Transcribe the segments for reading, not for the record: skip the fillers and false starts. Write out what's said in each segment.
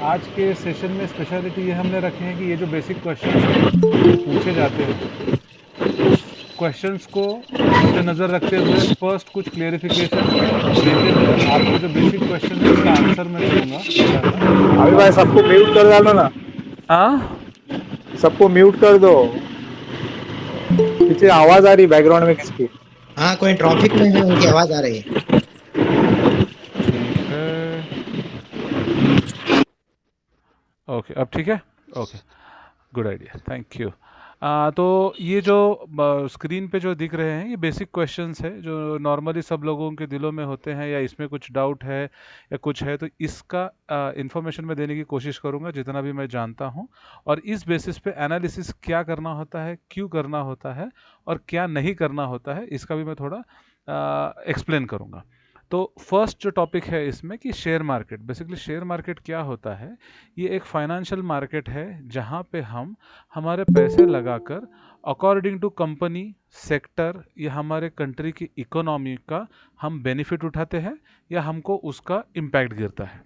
आज के सेशन में स्पेशलिटी ये हमने रखे हैं कि ये जो बेसिक क्वेश्चन पूछे जाते हैं, उस क्वेश्चंस को मद्देनजर रखते हुए फर्स्ट कुछ क्लेरिफिकेशन देते हुए आपको जो बेसिक क्वेश्चन है उसका आंसर मैं करूंगा छोटा सा। अभी भाई सबको म्यूट कर डालो ना, सबको म्यूट कर दो। पीछे आवाज आ रही बैकग्राउंड में किसकी? हाँ, कोई ट्रॉफिक में है, उनकी आवाज आ रही है। ठीक है, ओके, अब ठीक है, okay, good idea, thank you. तो ये जो स्क्रीन पे जो दिख रहे हैं ये बेसिक क्वेश्चंस है जो नॉर्मली सब लोगों के दिलों में होते हैं, या इसमें कुछ डाउट है या कुछ है तो इसका इंफॉर्मेशन मैं देने की कोशिश करूंगा जितना भी मैं जानता हूं, और इस बेसिस पे एनालिसिस क्या करना होता है, क्यों करना होता है और क्या नहीं करना होता है, इसका भी मैं थोड़ा एक्सप्लेन करूंगा। तो फर्स्ट जो टॉपिक है इसमें कि share market, basically share market क्या होता है। ये एक फाइनेंशियल मार्केट है जहाँ पे हम हमारे पैसे लगाकर अकॉर्डिंग टू कंपनी, सेक्टर या हमारे कंट्री की इकोनॉमी का हम बेनिफिट उठाते हैं या हमको उसका इम्पैक्ट गिरता है।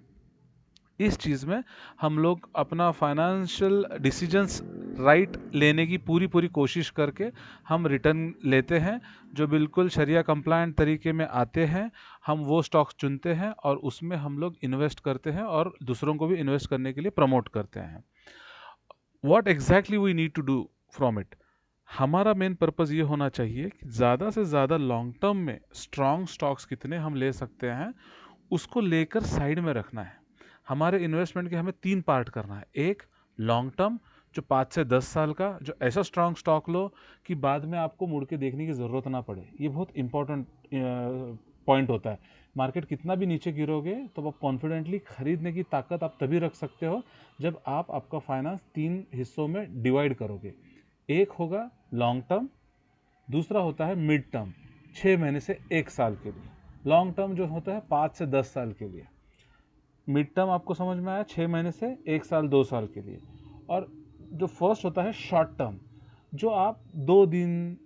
इस चीज़ में हम लोग अपना फाइनेंशियल डिसीजंस राइट लेने की पूरी पूरी कोशिश करके हम रिटर्न लेते हैं जो बिल्कुल शरिया कंप्लायंट तरीके में आते हैं। हम वो स्टॉक्स चुनते हैं और उसमें हम लोग इन्वेस्ट करते हैं और दूसरों को भी इन्वेस्ट करने के लिए प्रमोट करते हैं। What exactly we need to do from it, हमारा मेन पर्पज़ ये होना चाहिए कि ज़्यादा से ज़्यादा लॉन्ग टर्म में स्ट्रॉन्ग स्टॉक्स कितने हम ले सकते हैं उसको लेकर साइड में रखना है। हमारे इन्वेस्टमेंट के हमें 3 पार्ट करना है। एक लॉन्ग टर्म जो 5 से 10 साल का, जो ऐसा स्ट्रॉन्ग स्टॉक लो कि बाद में आपको मुड़ के देखने की ज़रूरत ना पड़े। ये बहुत इंपॉर्टेंट पॉइंट होता है। मार्केट कितना भी नीचे गिरोगे तो आप कॉन्फिडेंटली खरीदने की ताकत आप तभी रख सकते हो जब आप आपका फाइनेंस 3 हिस्सों में डिवाइड करोगे। एक होगा लॉन्ग टर्म, दूसरा होता है मिड टर्म 6 महीने से 1 साल के लिए, लॉन्ग टर्म जो होता है 5 से 10 साल के लिए, मिड टर्म आपको समझ में आया 6 महीने से 1 साल 2 साल के लिए, और जो फर्स्ट होता है शॉर्ट टर्म जो आप 2 दिन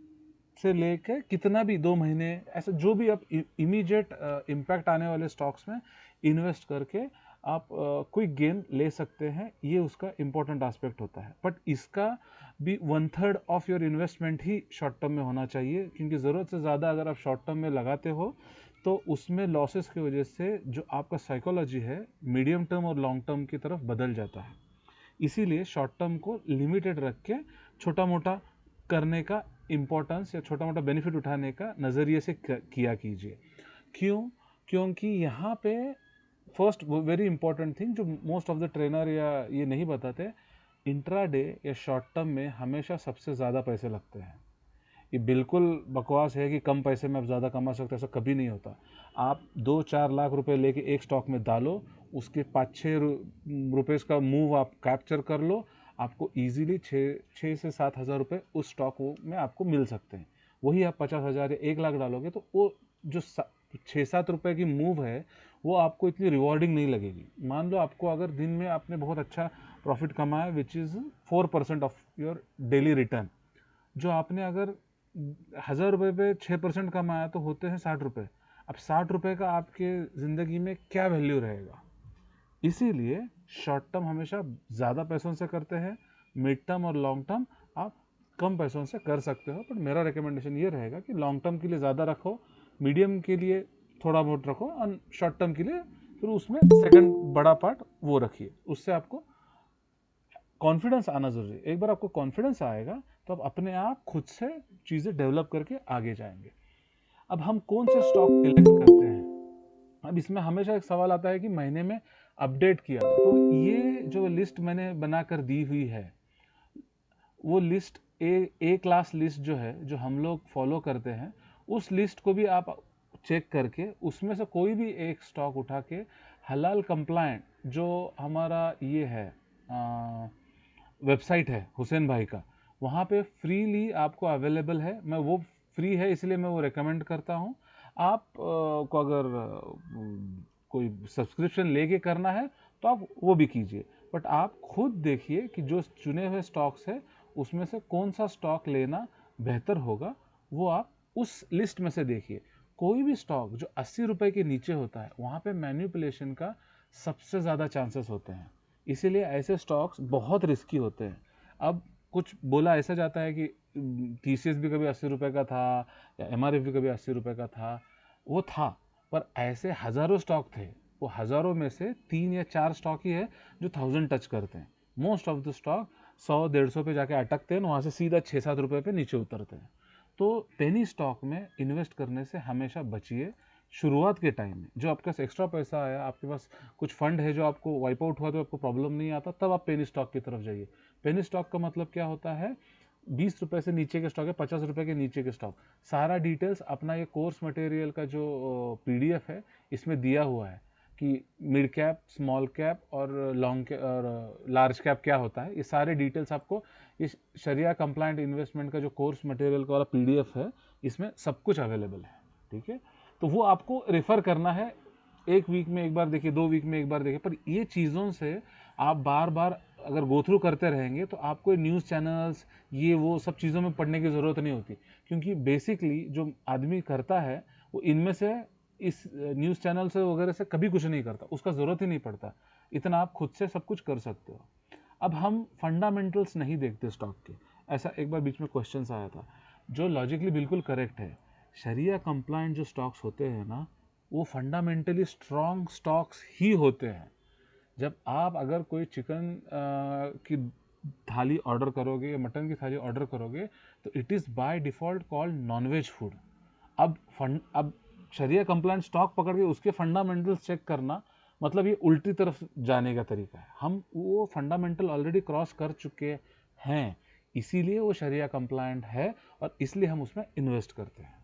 से लेकर कितना भी 2 महीने ऐसे जो भी आप इमीडिएट इम्पैक्ट आने वाले स्टॉक्स में इन्वेस्ट करके आप कोई गेन ले सकते हैं। ये उसका इंपॉर्टेंट एस्पेक्ट होता है, बट इसका भी 1/3 of your investment he short term में होना चाहिए, क्योंकि ज़रूरत से ज़्यादा अगर आप शॉर्ट टर्म में लगाते हो तो उसमें लॉसेस की वजह से जो आपका साइकोलॉजी है मीडियम टर्म और लॉन्ग टर्म की तरफ बदल जाता है। इसीलिए शॉर्ट टर्म को लिमिटेड रख के छोटा मोटा करने का इम्पोर्टेंस या छोटा मोटा बेनिफिट उठाने का नज़रिए से किया कीजिए। क्यों? क्योंकि यहाँ पे फर्स्ट वेरी इंपॉर्टेंट थिंग जो मोस्ट ऑफ द ट्रेनर या ये नहीं बताते, इंट्राडे या शॉर्ट टर्म में हमेशा सबसे ज़्यादा पैसे लगते हैं। ये बिल्कुल बकवास है कि कम पैसे में आप ज़्यादा कमा सकते हैं, ऐसा कभी नहीं होता। आप 2-4 लाख रुपए लेके एक स्टॉक में डालो, उसके 5-6 रुपये का मूव आप कैप्चर कर लो, आपको इजीली 6 से 7 हज़ार रुपये उस स्टॉक में आपको मिल सकते हैं। वही आप 50,000 या 1 लाख डालोगे तो वो जो 6-7 रुपये की मूव है वो आपको इतनी रिवॉर्डिंग नहीं लगेगी। मान लो आपको अगर दिन में आपने बहुत अच्छा प्रॉफिट कमाया which is 4% of your daily return, जो आपने अगर 1,000 रुपये पे 6% कमाया तो होते हैं 60 रुपये। अब 60 रुपये का आपके ज़िंदगी में क्या वैल्यू रहेगा? इसीलिए शॉर्ट टर्म हमेशा ज़्यादा पैसों से करते हैं, मिड टर्म और लॉन्ग टर्म आप कम पैसों से कर सकते हो, बट मेरा रिकमेंडेशन ये रहेगा कि लॉन्ग टर्म के लिए ज़्यादा रखो, मीडियम के लिए थोड़ा बहुत रखो और शॉर्ट टर्म के लिए फिर उसमें सेकंड बड़ा पार्ट वो रखिए। उससे आपको कॉन्फिडेंस आना जरूरी है। एक बार आपको कॉन्फिडेंस आएगा तो आप अपने आप खुद से चीज़ें डेवलप करके आगे जाएंगे। अब हम कौन से स्टॉक सिलेक्ट करते हैं, अब इसमें हमेशा एक सवाल आता है कि महीने में अपडेट किया, तो ये जो लिस्ट मैंने बनाकर दी हुई है वो लिस्ट ए क्लास लिस्ट जो है जो हम लोग फॉलो करते हैं, उस लिस्ट को भी आप चेक करके उसमें से कोई भी एक स्टॉक उठा के हलाल कंप्लायंट जो हमारा ये है वेबसाइट है हुसैन भाई का, वहाँ पे फ्रीली आपको अवेलेबल है। मैं वो फ्री है इसलिए मैं वो रेकमेंड करता हूँ। आप को अगर कोई सब्सक्रिप्शन लेके करना है तो आप वो भी कीजिए, बट आप खुद देखिए कि जो चुने हुए स्टॉक्स है उसमें से कौन सा स्टॉक लेना बेहतर होगा, वो आप उस लिस्ट में से देखिए। कोई भी स्टॉक जो 80 रुपए के नीचे होता है वहाँ पे मैनिपुलेशन का सबसे ज़्यादा चांसेस होते हैं, इसीलिए ऐसे स्टॉक्स बहुत रिस्की होते हैं। अब कुछ बोला ऐसा जाता है कि TCS भी कभी 80 रुपए का था या MRF भी कभी 80 रुपए का था, वो था, पर ऐसे हजारों स्टॉक थे, वो हजारों में से 3 या 4 स्टॉक ही है जो 1000 टच करते हैं। मोस्ट ऑफ द स्टॉक 100-150 पे जाके अटकते हैं, वहां से सीधा 6-7 रुपए पे नीचे उतरते हैं। तो पेनी स्टॉक में इन्वेस्ट करने से हमेशा बचिए। शुरुआत के टाइम में जो आपके पास एक्स्ट्रा पैसा आया, आपके पास कुछ फंड है जो आपको वाइप आउट हुआ तो आपको प्रॉब्लम नहीं आता, तब आप पेनी स्टॉक की तरफ जाइए। पेनी स्टॉक का मतलब क्या होता है? 20 रुपए से नीचे के स्टॉक है, 50 रुपए के नीचे के स्टॉक, सारा डिटेल्स अपना ये कोर्स मटेरियल का जो PDF है इसमें दिया हुआ है कि मिड कैप, स्मॉल कैप और लॉन्ग कैप और लार्ज कैप क्या होता है। ये सारे डिटेल्स आपको इस शरिया कंप्लायंट इन्वेस्टमेंट का जो कोर्स मटेरियल का वाला PDF है, इसमें सब कुछ अवेलेबल है। ठीक है, तो वो आपको रेफर करना है। 1 वीक में एक बार देखिए, 2 वीक में एक बार देखिए, पर ये चीज़ों से आप बार बार अगर गो थ्रू करते रहेंगे तो आपको न्यूज़ चैनल्स ये वो सब चीज़ों में पढ़ने की ज़रूरत नहीं होती, क्योंकि बेसिकली जो आदमी करता है वो इनमें से इस न्यूज़ चैनल से वगैरह से कभी कुछ नहीं करता, उसका ज़रूरत ही नहीं पड़ता। इतना आप खुद से सब कुछ कर सकते हो। अब हम फंडामेंटल्स नहीं देखते स्टॉक के, ऐसा एक बार बीच में क्वेश्चन आया था, जो लॉजिकली बिल्कुल करेक्ट है। शरिया कंप्लायंट जो स्टॉक्स होते हैं ना, वो फंडामेंटली स्ट्रॉन्ग स्टॉक्स ही होते हैं। जब आप अगर कोई चिकन की थाली ऑर्डर करोगे या मटन की थाली ऑर्डर करोगे तो it is by default called non veg food. अब शरिया कंप्लायंट स्टॉक पकड़ के उसके फंडामेंटल्स चेक करना मतलब ये उल्टी तरफ जाने का तरीका है। हम वो फंडामेंटल ऑलरेडी क्रॉस कर चुके हैं, इसीलिए वो शरिया कंप्लायंट है और इसलिए हम उसमें इन्वेस्ट करते हैं।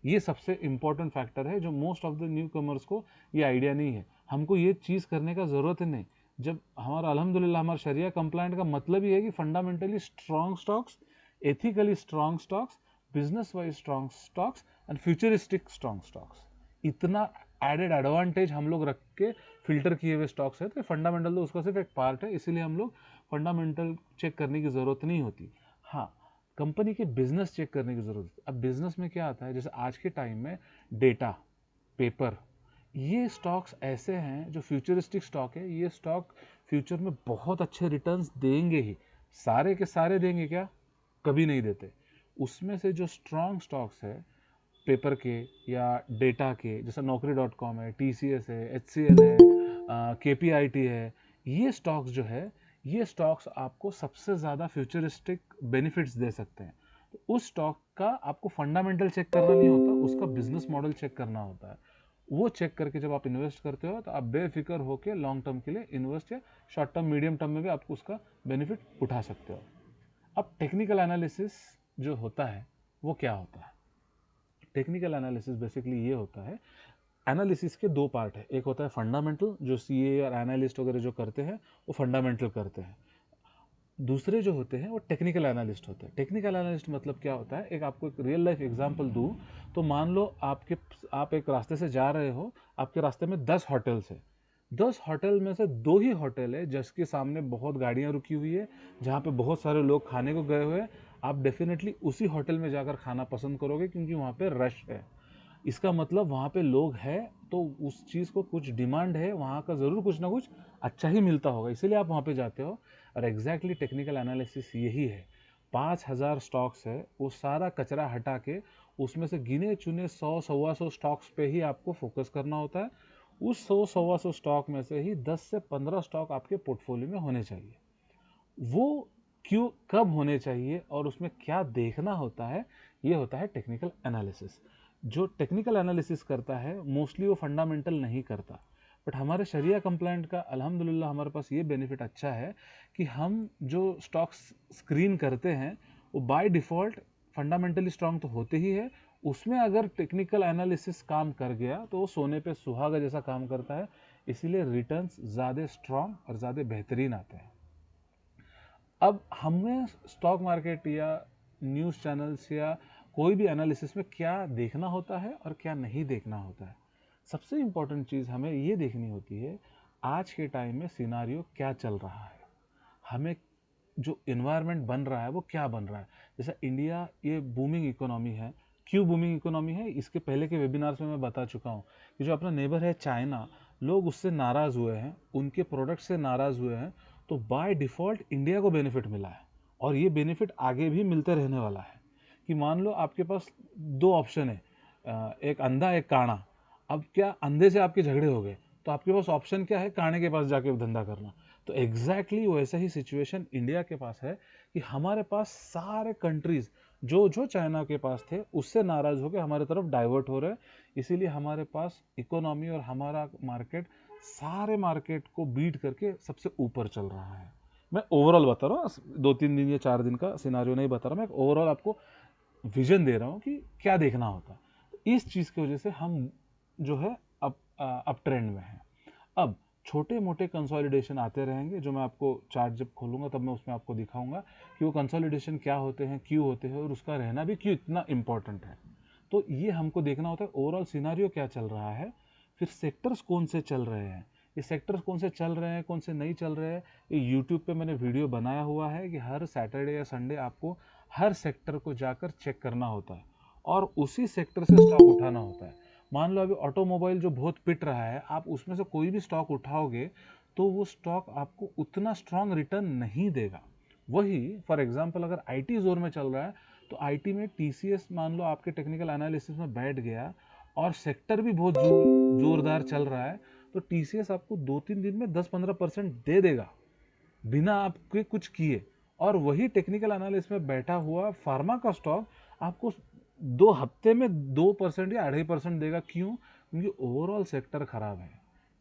ये सबसे इंपॉर्टेंट फैक्टर है जो most of the new commerce को ये आइडिया नहीं है। हमको ये चीज़ करने का ज़रूरत ही नहीं। जब हमारा अल्हम्दुलिल्लाह हमारा शरिया कंप्लायंट का मतलब ही है कि fundamentally strong stocks, ethically strong stocks, business wise strong stocks and futuristic strong stocks, इतना एडेड एडवांटेज हम लोग रख के फिल्टर किए हुए स्टॉक्स है। तो फंडामेंटल तो उसका सिर्फ एक पार्ट है, इसीलिए हम लोग फंडामेंटल चेक करने की ज़रूरत नहीं होती। हाँ, कंपनी के बिजनेस चेक करने की जरूरत है। अब बिजनेस में क्या आता है, जैसे आज के टाइम में डेटा, पेपर, ये स्टॉक्स ऐसे हैं जो फ्यूचरिस्टिक स्टॉक है। ये स्टॉक फ्यूचर में बहुत अच्छे रिटर्न्स देंगे ही। सारे के सारे देंगे क्या? कभी नहीं देते। उसमें से जो स्ट्रॉन्ग स्टॉक्स है पेपर के या डेटा के, जैसे Naukri.com है, TCS है, HCL है, KPIT है, ये स्टॉक्स जो है, ये स्टॉक्स आपको सबसे ज़्यादा फ्यूचरिस्टिक बेनिफिट्स दे सकते हैं। तो उस स्टॉक का आपको फंडामेंटल चेक करना नहीं होता, उसका बिजनेस मॉडल चेक करना होता है। वो चेक करके जब आप इन्वेस्ट करते हो तो आप बेफिक्र होकर लॉन्ग टर्म के लिए इन्वेस्ट या शॉर्ट टर्म मीडियम टर्म में भी आपको उसका बेनिफिट उठा सकते हो। अब टेक्निकल एनालिसिस जो होता है वो क्या होता है? टेक्निकल एनालिसिस बेसिकली ये होता है, एनालिसिस के 2 पार्ट है। एक होता है फंडामेंटल, जो CA और एनालिस्ट वगैरह जो करते हैं वो फंडामेंटल करते हैं। दूसरे जो होते हैं वो टेक्निकल एनालिस्ट होते हैं। टेक्निकल एनालिस्ट मतलब क्या होता है, एक आपको एक रियल लाइफ एग्जांपल दूं तो मान लो आप एक रास्ते से जा रहे हो, आपके रास्ते में 10 होटल्स है। 10 होटल में से 2 ही होटल है जिसके सामने बहुत गाड़ियां रुकी हुई है, जहाँ पे बहुत सारे लोग खाने को गए हुए हैं। आप डेफिनेटली उसी होटल में जाकर खाना पसंद करोगे क्योंकि वहाँ पे रश है। इसका मतलब वहाँ पे लोग हैं तो उस चीज़ को कुछ डिमांड है, वहाँ का ज़रूर कुछ ना कुछ अच्छा ही मिलता होगा, इसीलिए आप वहाँ पे जाते हो। और एग्जैक्टली टेक्निकल एनालिसिस यही है। 5000 स्टॉक्स है, वो सारा कचरा हटा के उसमें से गिने चुने 100-125 स्टॉक्स पे ही आपको फोकस करना होता है। उस 100-125 स्टॉक में से ही 10 से 15 स्टॉक आपके पोर्टफोलियो में होने चाहिए। वो क्यों, कब होने चाहिए और उसमें क्या देखना होता है, ये होता है टेक्निकल एनालिसिस। जो टेक्निकल एनालिसिस करता है मोस्टली वो फंडामेंटल नहीं करता। बट हमारे शरिया कंप्लायंट का अल्हम्दुलिल्लाह हमारे पास ये बेनिफिट अच्छा है कि हम जो स्टॉक्स स्क्रीन करते हैं वो बाय डिफ़ॉल्ट फंडामेंटली स्ट्रांग तो होते ही है। उसमें अगर टेक्निकल एनालिसिस काम कर गया तो वो सोने पे सुहागा जैसा काम करता है, इसीलिए रिटर्न्स ज़्यादा स्ट्रांग और ज़्यादा बेहतरीन आते हैं। अब हमें स्टॉक मार्केट या न्यूज़ चैनल्स या कोई भी एनालिसिस में क्या देखना होता है और क्या नहीं देखना होता है। सबसे इम्पोर्टेंट चीज़ हमें ये देखनी होती है, आज के टाइम में सिनारियो क्या चल रहा है, हमें जो इन्वायरमेंट बन रहा है वो क्या बन रहा है। जैसे इंडिया ये बूमिंग इकोनॉमी है। क्यों बूमिंग इकोनॉमी है, इसके पहले के वेबिनार्स में मैं बता चुका हूँ कि जो अपना नेबर है चाइना, लोग उससे नाराज़ हुए हैं, उनके प्रोडक्ट से नाराज़ हुए हैं, तो बाय डिफ़ॉल्ट इंडिया को बेनिफिट मिला है और ये बेनिफिट आगे भी मिलते रहने वाला है। कि मान लो आपके पास दो ऑप्शन है, एक अंधा एक काना। अब क्या अंधे से आपके झगड़े हो गए, तो आपके पास ऑप्शन क्या है, काने के पास जाके धंधा करना। तो एग्जैक्टली वैसा ही सिचुएशन इंडिया के पास है कि हमारे पास सारे कंट्रीज जो जो चाइना के पास थे उससे नाराज होकर हमारे तरफ डाइवर्ट हो रहे हैं। इसीलिए हमारे पास इकोनॉमी और हमारा मार्केट सारे मार्केट को बीट करके सबसे ऊपर चल रहा है। मैं ओवरऑल बता रहा हूँ, 2-3 दिन या 4 दिन का सिनारियो नहीं बता रहा, मैं ओवरऑल आपको विजन दे रहा हूँ कि क्या देखना होता है। तो इस चीज़ की वजह से हम जो है अप ट्रेंड में हैं। अब छोटे मोटे कंसोलिडेशन आते रहेंगे, जो मैं आपको चार्ट जब खोलूंगा तब मैं उसमें आपको दिखाऊंगा कि वो कंसोलिडेशन क्या होते हैं, क्यों होते हैं और उसका रहना भी क्यों इतना इंपॉर्टेंट है। तो ये हमको देखना होता है ओवरऑल सिनारियो क्या चल रहा है, फिर सेक्टर्स कौन से चल रहे हैं, ये सेक्टर्स कौन से चल रहे हैं कौन से नहीं चल रहे हैं। ये यूट्यूब पे मैंने वीडियो बनाया हुआ है कि हर सैटरडे या संडे आपको हर सेक्टर को जाकर चेक करना होता है और उसी सेक्टर से स्टॉक उठाना होता है। मान लो अभी ऑटोमोबाइल जो बहुत पिट रहा है, आप उसमें से कोई भी स्टॉक उठाओगे तो वो स्टॉक आपको उतना स्ट्रांग रिटर्न नहीं देगा। वही फॉर एग्जांपल अगर आईटी जोर में चल रहा है तो आईटी में टीसीएस मान लो आपके टेक्निकल एनालिसिस में बैठ गया और सेक्टर भी बहुत जोरदार चल रहा है, तो टीसीएस आपको 2-3 दिन में 10-15% दे देगा बिना आपके कुछ किए। और वही टेक्निकल एनालिसिस में बैठा हुआ फार्मा का स्टॉक आपको 2 हफ्ते में 2% या 2.5% देगा। क्यों? क्योंकि ओवरऑल सेक्टर खराब है।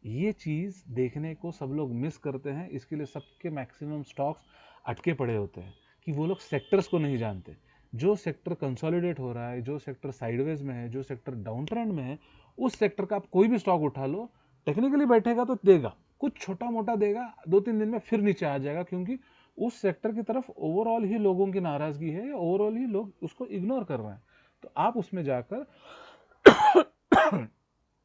ये चीज देखने को सब लोग मिस करते हैं, इसके लिए सबके मैक्सिमम स्टॉक्स अटके पड़े होते हैं कि वो लोग सेक्टर्स को नहीं जानते। जो सेक्टर कंसोलिडेट हो रहा है, जो सेक्टर साइडवेज में है, जो सेक्टर डाउन ट्रेंड में है, उस सेक्टर का आप कोई भी स्टॉक उठा लो, टेक्निकली बैठेगा तो देगा, कुछ छोटा मोटा देगा, 2-3 दिन में फिर नीचे आ जाएगा, क्योंकि उस सेक्टर की तरफ ओवरऑल ही लोगों की नाराजगी है या ओवरऑल ही लोग उसको इग्नोर कर रहे हैं। तो आप उसमें जाकर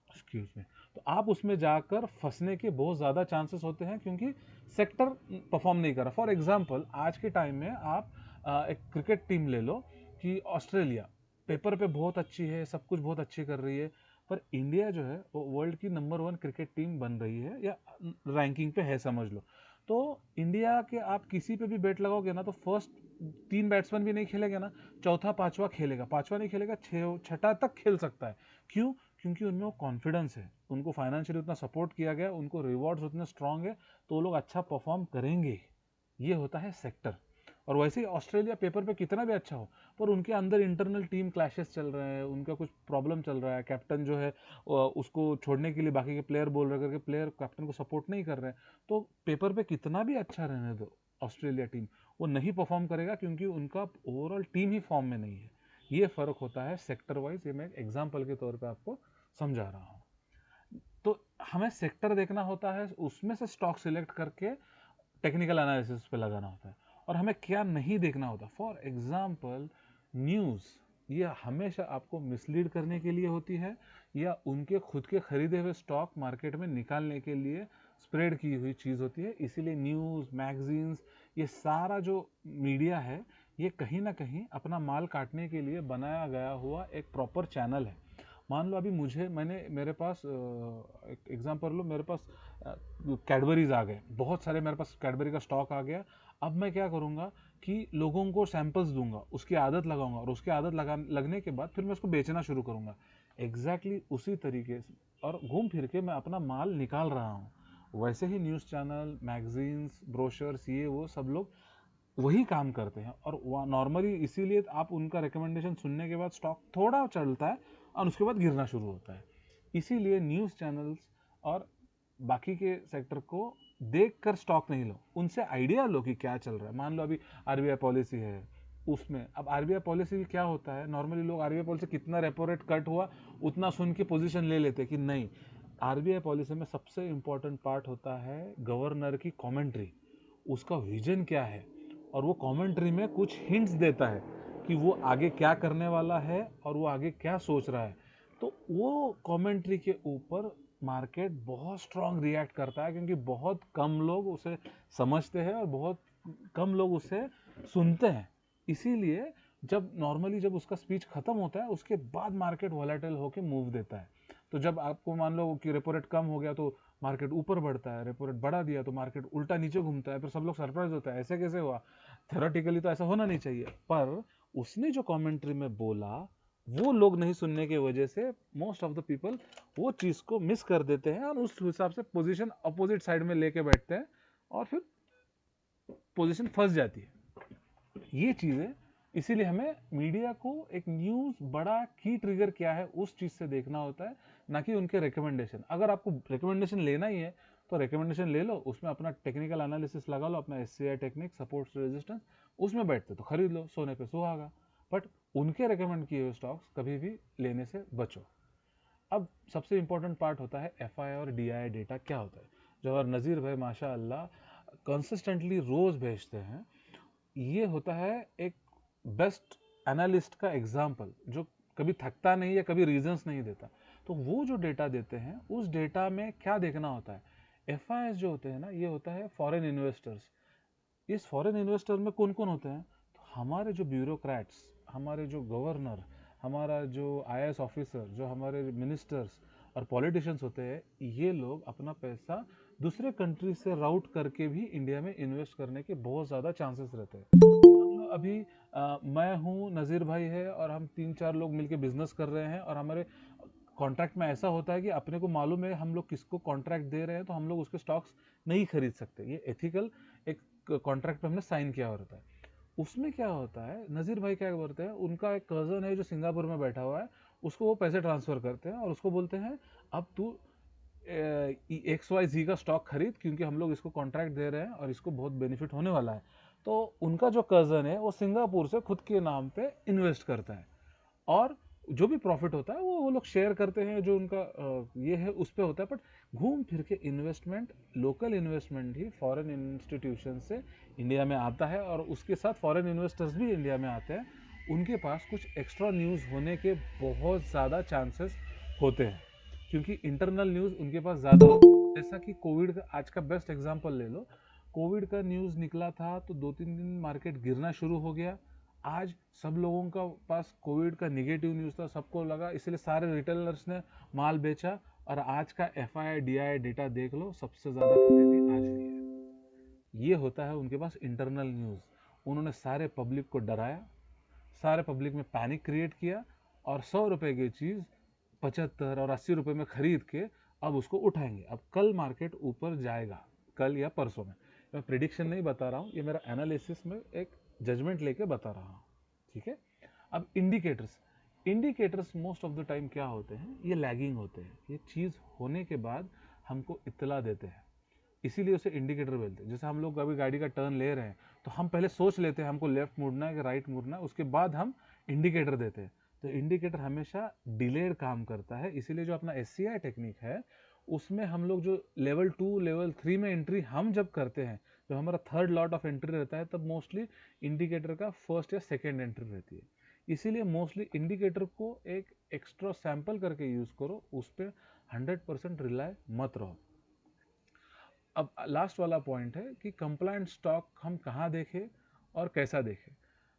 एक्सक्यूज मी, तो आप उसमें जाकर फंसने के बहुत ज़्यादा चांसेस होते हैं, क्योंकि सेक्टर परफॉर्म नहीं कर रहा। फॉर एग्जांपल आज के टाइम में आप एक क्रिकेट टीम ले लो कि ऑस्ट्रेलिया पेपर पे बहुत अच्छी है, सब कुछ बहुत अच्छी कर रही है, पर इंडिया जो है वो वर्ल्ड की नंबर 1 क्रिकेट टीम बन रही है या रैंकिंग पे है समझ लो। तो इंडिया के आप किसी पे भी बैट लगाओगे ना, तो फर्स्ट 3 बैट्समैन भी नहीं खेलेगा ना, चौथा पांचवा खेलेगा, पांचवा नहीं खेलेगा, छठा तक खेल सकता है। क्यों? क्योंकि उनमें वो कॉन्फिडेंस है, उनको फाइनेंशियली उतना सपोर्ट किया गया, उनको रिवॉर्ड्स उतने स्ट्रांग है, तो वो लोग अच्छा परफॉर्म करेंगे। ये होता है सेक्टर। और वैसे ही ऑस्ट्रेलिया पेपर पे कितना भी अच्छा हो, पर उनके अंदर इंटरनल टीम क्लैशेस चल रहे हैं, उनका कुछ प्रॉब्लम चल रहा है, कैप्टन जो है उसको छोड़ने के लिए बाकी के प्लेयर बोल रहे हैं, करके प्लेयर कैप्टन को सपोर्ट नहीं कर रहे हैं, तो पेपर पे कितना भी अच्छा रहने दो ऑस्ट्रेलिया टीम, वो नहीं परफॉर्म करेगा, क्योंकि उनका ओवरऑल टीम ही फॉर्म में नहीं है। ये फर्क होता है सेक्टर वाइज, ये मैं एग्जाम्पल के तौर पे आपको समझा रहा हूँ। तो हमें सेक्टर देखना होता है, उसमें से स्टॉक सिलेक्ट करके टेक्निकल एनालिसिस पे लगाना होता है। और हमें क्या नहीं देखना होता, फॉर एग्जाम्पल न्यूज़, ये हमेशा आपको मिसलीड करने के लिए होती है या उनके खुद के खरीदे हुए स्टॉक मार्केट में निकालने के लिए स्प्रेड की हुई चीज़ होती है। इसीलिए न्यूज़ मैगजीन्स, ये सारा जो मीडिया है, ये कहीं ना कहीं अपना माल काटने के लिए बनाया गया हुआ एक प्रॉपर चैनल है। मान लो अभी मैंने मेरे पास एक एग्जांपल लो, मेरे पास कैडबरीज आ गए, बहुत सारे मेरे पास कैडबरी का स्टॉक आ गया। अब मैं क्या करूंगा कि लोगों को सैंपल्स दूंगा, उसकी आदत लगाऊंगा, और उसकी आदत लगने के बाद फिर मैं उसको बेचना शुरू करूंगा। उसी तरीके से और घूम फिर के मैं अपना माल निकाल रहा हूँ। वैसे ही न्यूज़ चैनल, मैगजीन्स, ब्रोशर्स, ये वो सब लोग वही काम करते हैं। और नॉर्मली इसीलिए आप उनका रिकमेंडेशन सुनने के बाद स्टॉक थोड़ा चलता है और उसके बाद गिरना शुरू होता है। इसीलिए न्यूज़ चैनल्स और बाकी के सेक्टर को देख कर स्टॉक नहीं लो, उनसे आइडिया लो कि क्या चल रहा है। मान लो अभी आरबीआई पॉलिसी है, उसमें अब आरबीआई पॉलिसी क्या होता है, नॉर्मली लोग आरबीआई पॉलिसी कितना रेपो रेट कट हुआ उतना सुन के पोजीशन ले लेते कि नहीं। आरबीआई पॉलिसी में सबसे इंपॉर्टेंट पार्ट होता है गवर्नर की कमेंट्री, उसका विजन क्या है, और वो कमेंट्री में कुछ हिंट्स देता है कि वो आगे क्या करने वाला है और वो आगे क्या सोच रहा है। तो वो कमेंट्री के ऊपर मार्केट बहुत स्ट्रांग रिएक्ट करता है, क्योंकि बहुत कम लोग उसे समझते हैं और बहुत कम लोग उसे सुनते हैं। इसीलिए जब उसका स्पीच खत्म होता है उसके बाद मार्केट वॉलेटाइल होकर मूव देता है। तो जब आपको मान लो कि रेपो रेट कम हो गया तो मार्केट ऊपर बढ़ता है, रेपो रेट बढ़ा दिया तो मार्केट उल्टा नीचे घूमता है, फिर सब लोग सरप्राइज होता है ऐसे कैसे हुआ। थ्योरेटिकली तो ऐसा होना नहीं चाहिए, पर उसने जो कमेंट्री में बोला वो लोग नहीं सुनने की वजह से मोस्ट ऑफ द पीपल वो चीज को मिस कर देते हैं और उस हिसाब से पोजीशन अपोजिट साइड में लेके बैठते हैं और फिर पोजीशन फंस जाती है। ये चीजें इसीलिए हमें मीडिया को एक न्यूज बड़ा की ट्रिगर क्या है उस चीज से देखना होता है, ना कि उनके रिकमेंडेशन। अगर आपको रिकमेंडेशन लेना ही है तो रिकमेंडेशन ले लो, उसमें अपना टेक्निकल एनालिसिस लगा लो, अपना एससीआई टेक्निक, सपोर्ट रेजिस्टेंस, उसमें बैठते तो खरीद लो, सोने पे सुहागा। बट उनके रिकमेंड किए हुए स्टॉक्स कभी भी लेने से बचो। अब सबसे इंपॉर्टेंट पार्ट होता है एफआई और डीआई डेटा क्या होता है, जो और नज़ीर भाई माशाअल्लाह कंसिस्टेंटली रोज भेजते हैं। ये होता है एक बेस्ट एनालिस्ट का एग्जाम्पल जो कभी थकता नहीं है, कभी रीजंस नहीं देता। तो वो जो डेटा देते हैं उस डेटा में क्या देखना होता है, एफ जो होते हैं ना, ये होता है फॉरेन इन्वेस्टर्स। इस फॉरेन इन्वेस्टर में कौन कौन होते हैं, तो हमारे जो ब्यूरोक्रेट्स, हमारे जो गवर्नर, हमारा जो आईएएस ऑफिसर, जो हमारे मिनिस्टर्स और पॉलिटिशियंस होते हैं, ये लोग अपना पैसा दूसरे कंट्री से राउट करके भी इंडिया में इन्वेस्ट करने के बहुत ज़्यादा चांसेस रहते हैं। मान लो अभी मैं हूँ, नज़ीर भाई है, और हम 3-4 लोग मिलके बिजनेस कर रहे हैं और हमारे कॉन्ट्रैक्ट में ऐसा होता है कि अपने को मालूम है हम लोग किसको कॉन्ट्रैक्ट दे रहे हैं, तो हम लोग उसके स्टॉक्स नहीं खरीद सकते। ये एथिकल एक कॉन्ट्रैक्ट पे हमने साइन किया होता है। उसमें क्या होता है, नज़ीर भाई क्या बोलते हैं, उनका एक कज़न है जो सिंगापुर में बैठा हुआ है, उसको वो पैसे ट्रांसफ़र करते हैं और उसको बोलते हैं अब तू एक्स वाई जी का स्टॉक खरीद, क्योंकि हम लोग इसको कॉन्ट्रैक्ट दे रहे हैं और इसको बहुत बेनिफिट होने वाला है। तो उनका जो कज़न है वो सिंगापुर से खुद के नाम पे इन्वेस्ट करता है और जो भी प्रॉफिट होता है वो लोग शेयर करते हैं, जो उनका ये है उस पे होता है। बट घूम फिर के इन्वेस्टमेंट, लोकल इन्वेस्टमेंट ही फॉरेन इंस्टीट्यूशन से इंडिया में आता है और उसके साथ फॉरेन इन्वेस्टर्स भी इंडिया में आते हैं। उनके पास कुछ एक्स्ट्रा न्यूज़ होने के बहुत ज़्यादा चांसेस होते हैं, क्योंकि इंटरनल न्यूज़ उनके पास ज़्यादा होता है। जैसा कि कोविड का आज का बेस्ट एग्जांपल ले लो, कोविड का न्यूज़ निकला था तो 2-3 दिन मार्केट गिरना शुरू हो गया। आज सब लोगों का पास कोविड का निगेटिव न्यूज़ था, सबको लगा, इसलिए सारे रिटेलर्स ने माल बेचा और आज का F I D I data देख लो, सबसे ज़्यादा खरीदी आज हुई है। ये होता है उनके पास इंटरनल न्यूज़। उन्होंने सारे पब्लिक को डराया, सारे पब्लिक में पैनिक क्रिएट किया और 100 रुपए की चीज़ 75 और 80 रुपए में खरीद के अब उसको उठाएंगे। अब कल मार्केट ऊपर जाएगा, कल या परसों में। मैं प्रिडिक्शन नहीं बता रहा हूँ, ये मेरा एनालिसिस में एक जजमेंट लेके बता रहा हूँ, ठीक है। अब indicators, indicators most of the time क्या होते हैं, ये लैगिंग होते हैं। ये चीज़ होने के बाद हमको इत्तला देते हैं, इसीलिए उसे इंडिकेटर बोलते हैं। जैसे हम लोग अभी गाड़ी का टर्न ले रहे हैं तो हम पहले सोच लेते हैं हमको लेफ्ट मुड़ना है कि राइट मुड़ना है, उसके बाद हम इंडिकेटर देते हैं। तो इंडिकेटर हमेशा डिलेड काम करता है, इसीलिए जो अपना एससीआई टेक्निक है उसमें हम लोग जो लेवल 2 लेवल 3 में एंट्री हम जब करते हैं, जब हमारा थर्ड लॉट ऑफ एंट्री रहता है, तब मोस्टली इंडिकेटर का फर्स्ट या सेकेंड एंट्री रहती है। इसीलिए मोस्टली इंडिकेटर को एक एक्स्ट्रा सैंपल करके यूज करो, उस पर 100% रिलाय मत रहो। अब लास्ट वाला पॉइंट है कि कंप्लायंट स्टॉक हम कहाँ देखें और कैसा देखें।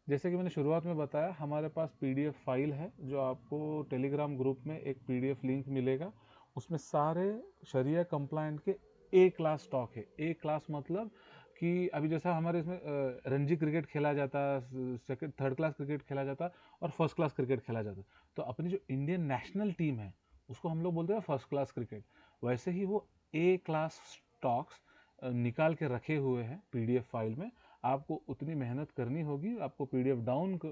जैसे कि मैंने शुरुआत में बताया, हमारे पास पीडीएफ फाइल है, जो आपको टेलीग्राम ग्रुप में एक पीडीएफ लिंक मिलेगा। उसमें सारे शरिया कंप्लायंट के ए क्लास स्टॉक है। ए क्लास मतलब कि अभी जैसा हमारे इसमें रणजी क्रिकेट खेला जाता है, सेकंड थर्ड क्लास क्रिकेट खेला जाता है और फर्स्ट क्लास क्रिकेट खेला जाता है, तो अपनी जो इंडियन नेशनल टीम है उसको हम लोग बोलते हैं फर्स्ट क्लास क्रिकेट। वैसे ही वो ए क्लास स्टॉक्स निकाल के रखे हुए हैं पीडीएफ फाइल में। आपको उतनी मेहनत करनी होगी, आपको पीडीएफ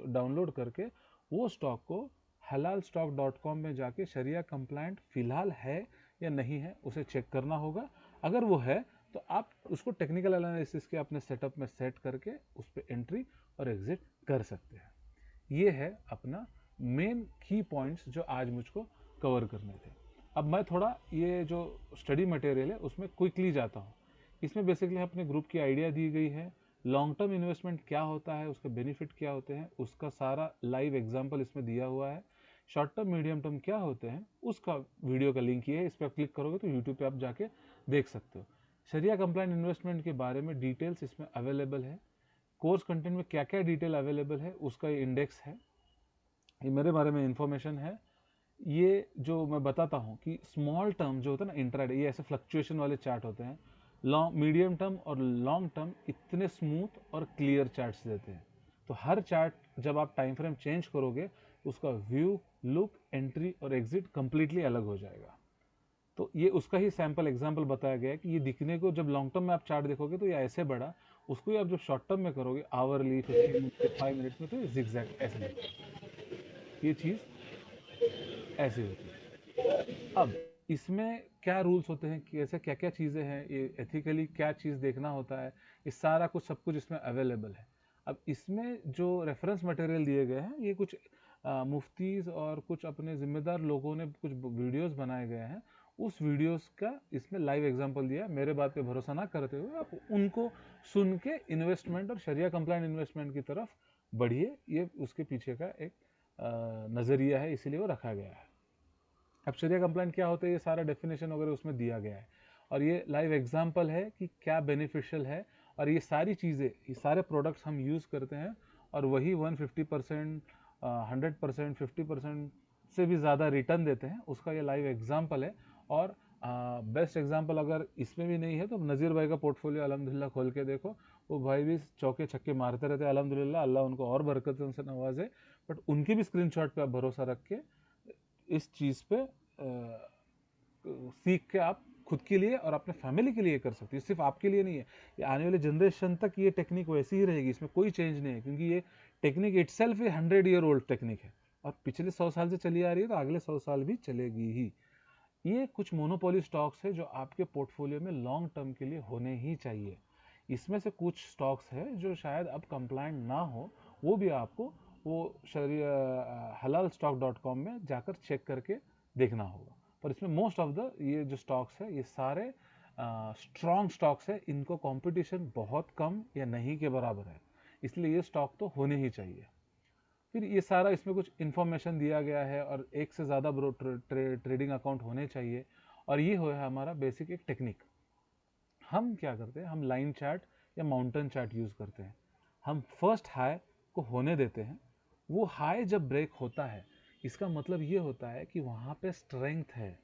डाउनलोड करके वो स्टॉक को halalstock.com में जाके शरिया कंप्लायंट फिलहाल है या नहीं है उसे चेक करना होगा। अगर वो है तो आप उसको टेक्निकल एनालिसिस के अपने सेटअप में सेट करके उस पर एंट्री और एग्जिट कर सकते हैं। ये है अपना मेन की पॉइंट्स जो आज मुझको कवर करने थे। अब मैं थोड़ा ये जो स्टडी मटेरियल है उसमें क्विकली जाता हूँ। इसमें बेसिकली अपने ग्रुप की आइडिया दी गई है, लॉन्ग टर्म इन्वेस्टमेंट क्या होता है, उसके बेनिफिट क्या होते हैं, उसका सारा लाइव एग्जांपल इसमें दिया हुआ है। शॉर्ट टर्म मीडियम टर्म क्या होते हैं उसका वीडियो का लिंक ये है, इस पर क्लिक करोगे तो यूट्यूब पे आप जाके देख सकते हो। शरिया कंप्लायंट इन्वेस्टमेंट के बारे में डिटेल्स इसमें अवेलेबल है। कोर्स कंटेंट में क्या क्या डिटेल अवेलेबल है उसका ये इंडेक्स है, ये मेरे बारे में इंफॉर्मेशन है। ये जो मैं बताता हूँ कि स्मॉल टर्म जो होता है ना इंट्राडे, ये ऐसे फ्लक्चुएशन वाले चार्ट होते हैं। लॉन्ग, मीडियम टर्म और लॉन्ग टर्म इतने स्मूथ और क्लियर चार्ट्स देते हैं। तो हर चार्ट जब आप टाइम फ्रेम चेंज करोगे, उसका व्यू, लुक, एंट्री और एग्जिट कंप्लीटली अलग हो जाएगा। तो ये उसका ही सैंपल एग्जांपल बताया गया है कि ये दिखने को जब लॉन्ग टर्म में आप चार्ट देखोगे तो ये ऐसे बढ़ा, उसको ही आप जब शॉर्ट टर्म में करोगे आवरली 15 मिनट 5 मिनट्स में, तो ये जिगजैग ऐसे दिखेगा। ये चीज़ ऐसी होती है। अब इसमें क्या रूल्स होते हैं, कैसे क्या क्या चीज़ें हैं, ये एथिकली क्या चीज़ देखना होता है, ये सारा कुछ सब कुछ इसमें अवेलेबल है। अब इसमें जो रेफरेंस मटेरियल दिए गए हैं, ये कुछ मुफ्तीज और कुछ अपने जिम्मेदार लोगों ने कुछ वीडियोस बनाए गए हैं। उस वीडियोस का इसमें लाइव एग्जांपल दिया है। मेरे बात पे भरोसा ना करते हुए आप उनको सुन के इन्वेस्टमेंट और शरिया कंप्लाइंट इन्वेस्टमेंट की तरफ बढ़िए। ये उसके पीछे का एक नज़रिया है, इसीलिए वो रखा गया है। अब शरिया कंप्लाइंट क्या होता है, ये सारा डेफिनेशन वगैरह उसमें दिया गया है, और ये लाइव एग्जांपल है कि क्या बेनिफिशियल है। और ये सारी चीज़ें, ये सारे प्रोडक्ट्स हम यूज़ करते हैं, और वही 150%, 100%, 50% से भी ज़्यादा रिटर्न देते हैं, उसका ये लाइव एग्जांपल है। और बेस्ट एग्जांपल अगर इसमें भी नहीं है तो नज़ीर भाई का पोर्टफोलियो अल्हम्दुलिल्लाह खोल के देखो, वो भाई भी चौके छक्के मारते रहते हैं अल्हम्दुलिल्लाह, अल्लाह उनको और बरकतों से नवाजे। बट उनकी भी स्क्रीनशॉट पे आप भरोसा रख के इस चीज़ पे सीख के आप खुद के लिए और अपने फैमिली के लिए कर सकते हो। सिर्फ आपके लिए नहीं है, ये आने वाले जनरेशन तक ये टेक्निक वैसी ही रहेगी, इसमें कोई चेंज नहीं है, क्योंकि ये technique itself 100 year old technique है, और पिछले 100 साल से चली आ रही है, तो अगले 100 साल भी चलेगी ही। ये कुछ मोनोपोली स्टॉक्स है जो आपके पोर्टफोलियो में लॉन्ग टर्म के लिए होने ही चाहिए। इसमें से कुछ स्टॉक्स है जो शायद अब कंप्लाइंट ना हो, वो भी आपको वो halalstock.com में जाकर चेक करके देखना होगा। पर इसमें मोस्ट ऑफ द ये जो स्टॉक्स है, ये सारे स्ट्रॉन्ग स्टॉक्स है, इनको कंपटीशन बहुत कम या नहीं के बराबर है, इसलिए ये स्टॉक तो होने ही चाहिए। फिर ये सारा इसमें कुछ इन्फॉर्मेशन दिया गया है, और एक से ज़्यादा ट्रेडिंग अकाउंट होने चाहिए, और ये हो है हमारा बेसिक एक टेक्निक। हम क्या करते हैं, हम लाइन चार्ट या माउंटेन चार्ट यूज़ करते हैं। हम फर्स्ट हाई को होने देते हैं, वो हाई जब ब्रेक होता है, इसका मतलब ये होता है कि वहाँ पे स्ट्रेंथ है,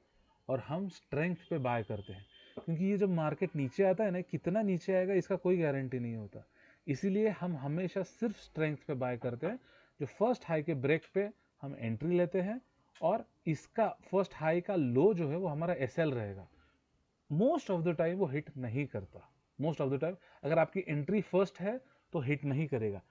और हम स्ट्रेंथ पे बाय करते हैं। क्योंकि ये जब मार्केट नीचे आता है ना, कितना नीचे आएगा इसका कोई गारंटी नहीं होता, इसीलिए हम हमेशा सिर्फ स्ट्रेंथ पे बाय करते हैं। जो फर्स्ट हाई के ब्रेक पे हम एंट्री लेते हैं, और इसका फर्स्ट हाई का लो जो है वो हमारा एसएल रहेगा। मोस्ट ऑफ द टाइम वो हिट नहीं करता। मोस्ट ऑफ द टाइम अगर आपकी एंट्री फर्स्ट है तो हिट नहीं करेगा।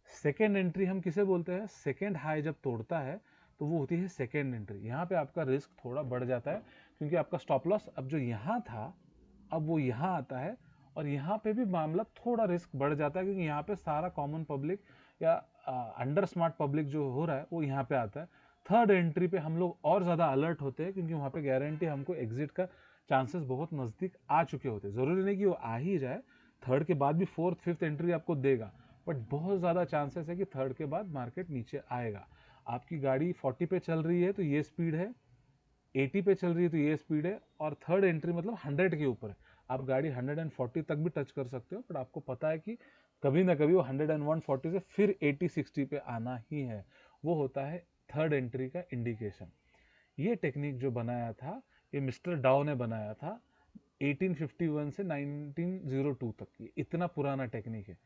सेकेंड एंट्री हम किसे बोलते हैं, सेकेंड हाई जब तोड़ता है तो वो होती है सेकेंड एंट्री। यहाँ पे आपका रिस्क थोड़ा बढ़ जाता है, क्योंकि आपका स्टॉप लॉस अब जो यहाँ था, अब वो यहाँ आता है, और यहाँ पे भी मामला थोड़ा रिस्क बढ़ जाता है, क्योंकि यहाँ पे सारा कॉमन पब्लिक या अंडर स्मार्ट पब्लिक जो हो रहा है वो यहाँ पे आता है। थर्ड एंट्री पे हम लोग और ज़्यादा अलर्ट होते हैं, क्योंकि वहाँ पे गारंटी हमको एग्जिट का चांसेस बहुत नज़दीक आ चुके होते हैं। ज़रूरी नहीं कि वो आ ही जाए, थर्ड के बाद भी फोर्थ फिफ्थ एंट्री आपको देगा, बट बहुत ज़्यादा चांसेस है कि थर्ड के बाद मार्केट नीचे आएगा। आपकी गाड़ी 40 पे चल रही है तो ये स्पीड है, 80 पे चल रही है तो ये स्पीड है, और थर्ड एंट्री मतलब 100 के ऊपर है। आप गाड़ी 140 तक भी टच कर सकते हो, बट आपको पता है कि कभी ना कभी वो 140 से फिर 80-60 पे आना ही है। वो होता है थर्ड एंट्री का इंडिकेशन। ये टेक्निक जो बनाया था, ये मिस्टर डाउ ने बनाया था 1851 से 1902 तक। ये इतना पुराना टेक्निक है,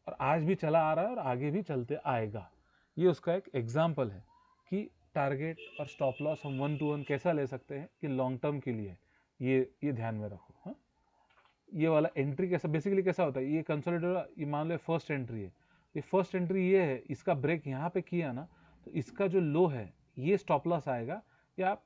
और आज भी चला आ रहा है, और आगे भी चलते आएगा। ये उसका एक एग्जाम्पल है कि टारगेट और स्टॉप लॉस हम 1 to 1 कैसा ले सकते हैं कि लॉन्ग टर्म के लिए। ये ध्यान में रखो। हाँ, ये वाला एंट्री कैसा बेसिकली कैसा होता है, ये कंसोलिडेटर, ये मान लो फर्स्ट एंट्री है, ये फर्स्ट एंट्री ये है, इसका ब्रेक यहाँ पे किया ना, तो इसका जो लो है ये स्टॉप लॉस आएगा। या आप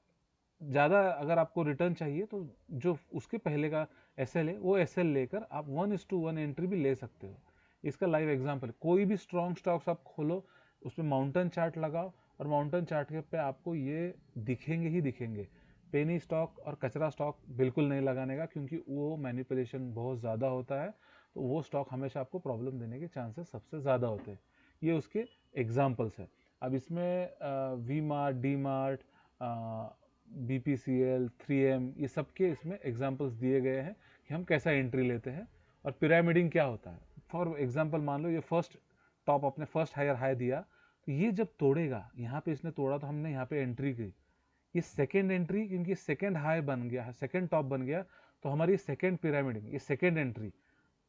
ज़्यादा अगर आपको रिटर्न चाहिए तो जो उसके पहले का एसएल है वो एसएल लेकर आप 1:1 एंट्री भी ले सकते हो। इसका लाइव एग्जांपल, कोई भी स्ट्रॉन्ग स्टॉक्स आप खोलो, उसमें माउंटेन चार्ट लगाओ, और माउंटेन चार्ट के पे आपको ये दिखेंगे ही दिखेंगे। पेनी स्टॉक और कचरा स्टॉक बिल्कुल नहीं लगाने का, क्योंकि वो मैनिपुलेशन बहुत ज़्यादा होता है, तो वो स्टॉक हमेशा आपको प्रॉब्लम देने के चांसेस सबसे ज़्यादा होते हैं। ये उसके एग्जाम्पल्स है। अब इसमें वी मार्ट, डी मार्ट, BPCL, 3M, ये सबके इसमें एग्जाम्पल्स दिए गए हैं कि हम कैसा एंट्री लेते हैं, और पिरामिडिंग क्या होता है। फॉर एग्जाम्पल मान लो ये फर्स्ट अपने फर्स्ट हायर हाई दिया, तो ये जब तोड़ेगा, यहाँ पे इसने तोड़ा तो हमने यहाँ पे एंट्री की, ये सेकेंड एंट्री, क्योंकि सेकेंड हाई बन गया, सेकेंड टॉप बन गया, तो हमारी सेकेंड पिरामिड, ये सेकेंड एंट्री,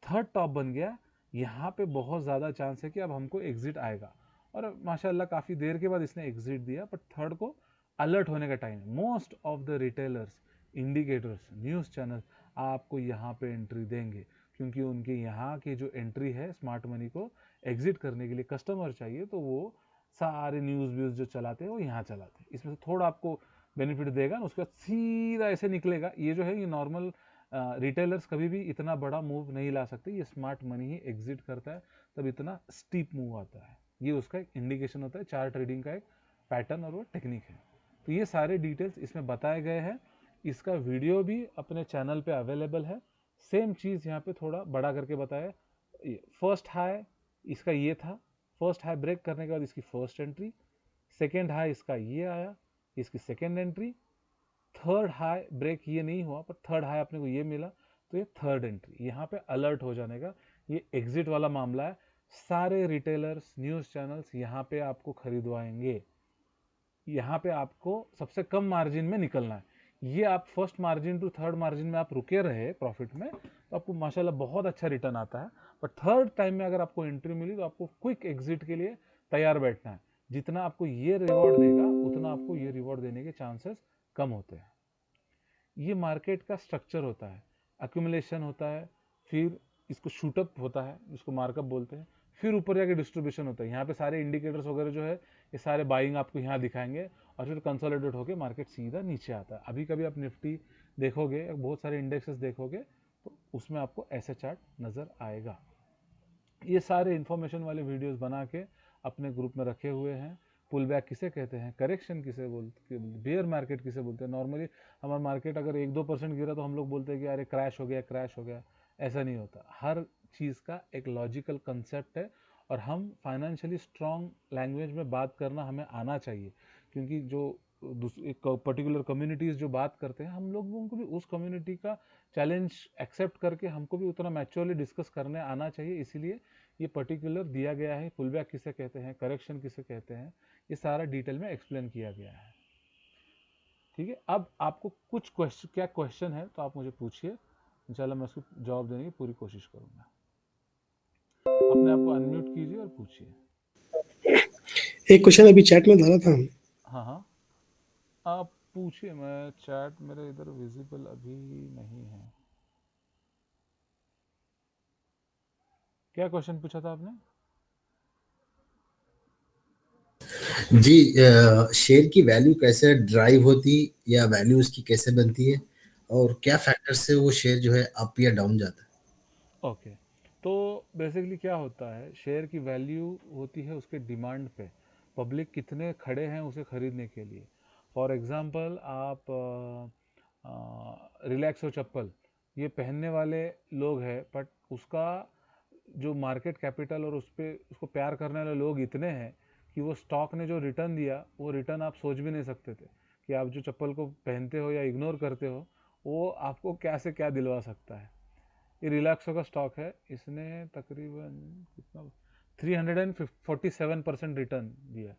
थर्ड टॉप बन गया, यहाँ पे बहुत ज़्यादा चांस है कि अब हमको एग्जिट आएगा। और माशाल्लाह काफ़ी देर के बाद इसने एग्जिट दिया, बट थर्ड को अलर्ट होने का टाइम है। Most of the retailers, indicators, news channel आपको यहाँ पे एंट्री देंगे, क्योंकि उनके यहाँ की जो एंट्री है स्मार्ट मनी को एग्जिट करने के लिए कस्टमर चाहिए, तो वो सारे न्यूज़ व्यूज़ जो चलाते हैं वो यहाँ चलाते हैं। इसमें से थोड़ा आपको बेनिफिट देगा ना, उसके बाद सीधा ऐसे निकलेगा। ये जो है ये नॉर्मल रिटेलर्स कभी भी इतना बड़ा मूव नहीं ला सकते, ये स्मार्ट मनी ही एग्जिट करता है तब इतना स्टीप मूव आता है। ये उसका एक इंडिकेशन होता है, चार्ट ट्रेडिंग का एक पैटर्न और वो टेक्निक है। तो ये सारे डिटेल्स इसमें बताए गए हैं। इसका वीडियो भी अपने चैनल पे अवेलेबल है। सेम चीज़ यहाँ पे थोड़ा बड़ा करके बताया। फर्स्ट हाई इसका ये था, फर्स्ट हाई ब्रेक करने के बाद इसकी फर्स्ट एंट्री, सेकेंड हाई इसका ये आया, इसकी second entry, third high break ये नहीं हुआ पर थर्ड हाई अपने को ये मिला, तो ये थर्ड एंट्री। यहाँ पे अलर्ट हो जाने का ये एग्जिट वाला मामला है। सारे रिटेलर्स, न्यूज़ चैनल्स यहाँ पे आपको खरीदवाएंगे। यहाँ पे आपको सबसे कम मार्जिन में निकलना है। ये आप first margin to third margin में आप रुके रहे प्रॉफिट में, तो आपको माशाल्लाह बहुत अच्छा रिटर्न आता है। बट थर्ड टाइम में अगर आपको एंट्री मिली तो आपको क्विक एग्जिट के लिए तैयार बैठना है। जितना आपको ये रिवॉर्ड देगा उतना आपको ये रिवॉर्ड देने के चांसेस कम होते हैं। ये मार्केट का स्ट्रक्चर होता है। अक्यूमुलेशन होता है, फिर इसको शूटअप होता है जिसको मार्कअप बोलते हैं, फिर ऊपर जाके डिस्ट्रीब्यूशन होता है। यहाँ पे सारे इंडिकेटर्स वगैरह जो है ये सारे बाइंग आपको यहाँ दिखाएंगे, और फिर कंसोलिडेट होकर मार्केट सीधा नीचे आता है। अभी कभी आप निफ्टी देखोगे, बहुत सारे इंडेक्सेस देखोगे, तो उसमें आपको ऐसा चार्ट नज़र आएगा। ये सारे इंफॉर्मेशन वाले वीडियोस बना के अपने ग्रुप में रखे हुए हैं। पुल बैक किसे कहते हैं, करेक्शन किसे बोलते, बेयर मार्केट किसे बोलते हैं। नॉर्मली हमारा मार्केट अगर 1-2% गिरा तो हम लोग बोलते हैं कि अरे क्रैश हो गया, क्रैश हो गया। ऐसा नहीं होता। हर चीज़ का एक लॉजिकल कंसेप्ट है, और हम फाइनेंशियली स्ट्रॉन्ग लैंग्वेज में बात करना हमें आना चाहिए, क्योंकि जो एक पर्टिकुलर कम्युनिटीज़ जो बात करते हैं, हम लोगों को भी उस कम्युनिटी का चैलेंज एक्सेप्ट करके हमको भी उतना मैच्योरली डिस्कस करने आना चाहिए। इसीलिए ये पर्टिकुलर दिया गया है, पुल बैक किसे कहते हैं, करेक्शन किसे कहते हैं, ये सारा डिटेल में एक्सप्लेन किया गया है। ठीक है, अब आपको कुछ क्वेश्चन, क्या क्वेश्चन है तो आप मुझे पूछिए, इंशाल्लाह मैं उसको जवाब देने की पूरी कोशिश करूंगा। अपने आप को अनम्यूट कीजिए और पूछिए। एक क्वेश्चन अभी चैट में डाला था। हाँ हाँ, आप पूछिए। मैं चैट मेरे इधर विजिबल अभी नहीं है। क्या क्वेश्चन पूछा था आपने? जी, शेयर की वैल्यू कैसे ड्राइव होती या वैल्यू उसकी कैसे बनती है, और क्या फैक्टर से वो शेयर जो है अप या डाउन जाता है? ओके, तो बेसिकली क्या होता है, शेयर की वैल्यू होती है उसके डिमांड पे, पब्लिक कितने खड़े हैं उसे खरीदने के लिए। फॉर एग्जांपल आप रिलैक्सो चप्पल ये पहनने वाले लोग हैं, बट उसका जो मार्केट कैपिटल और उस पर उसको प्यार करने वाले लोग इतने हैं कि वो स्टॉक ने जो रिटर्न दिया वो रिटर्न आप सोच भी नहीं सकते थे कि आप जो चप्पल को पहनते हो या इग्नोर करते हो वो आपको क्या से क्या दिलवा सकता है। ये रिलैक्सो का स्टॉक है, इसने तकरीबन कितना 347% रिटर्न दिया,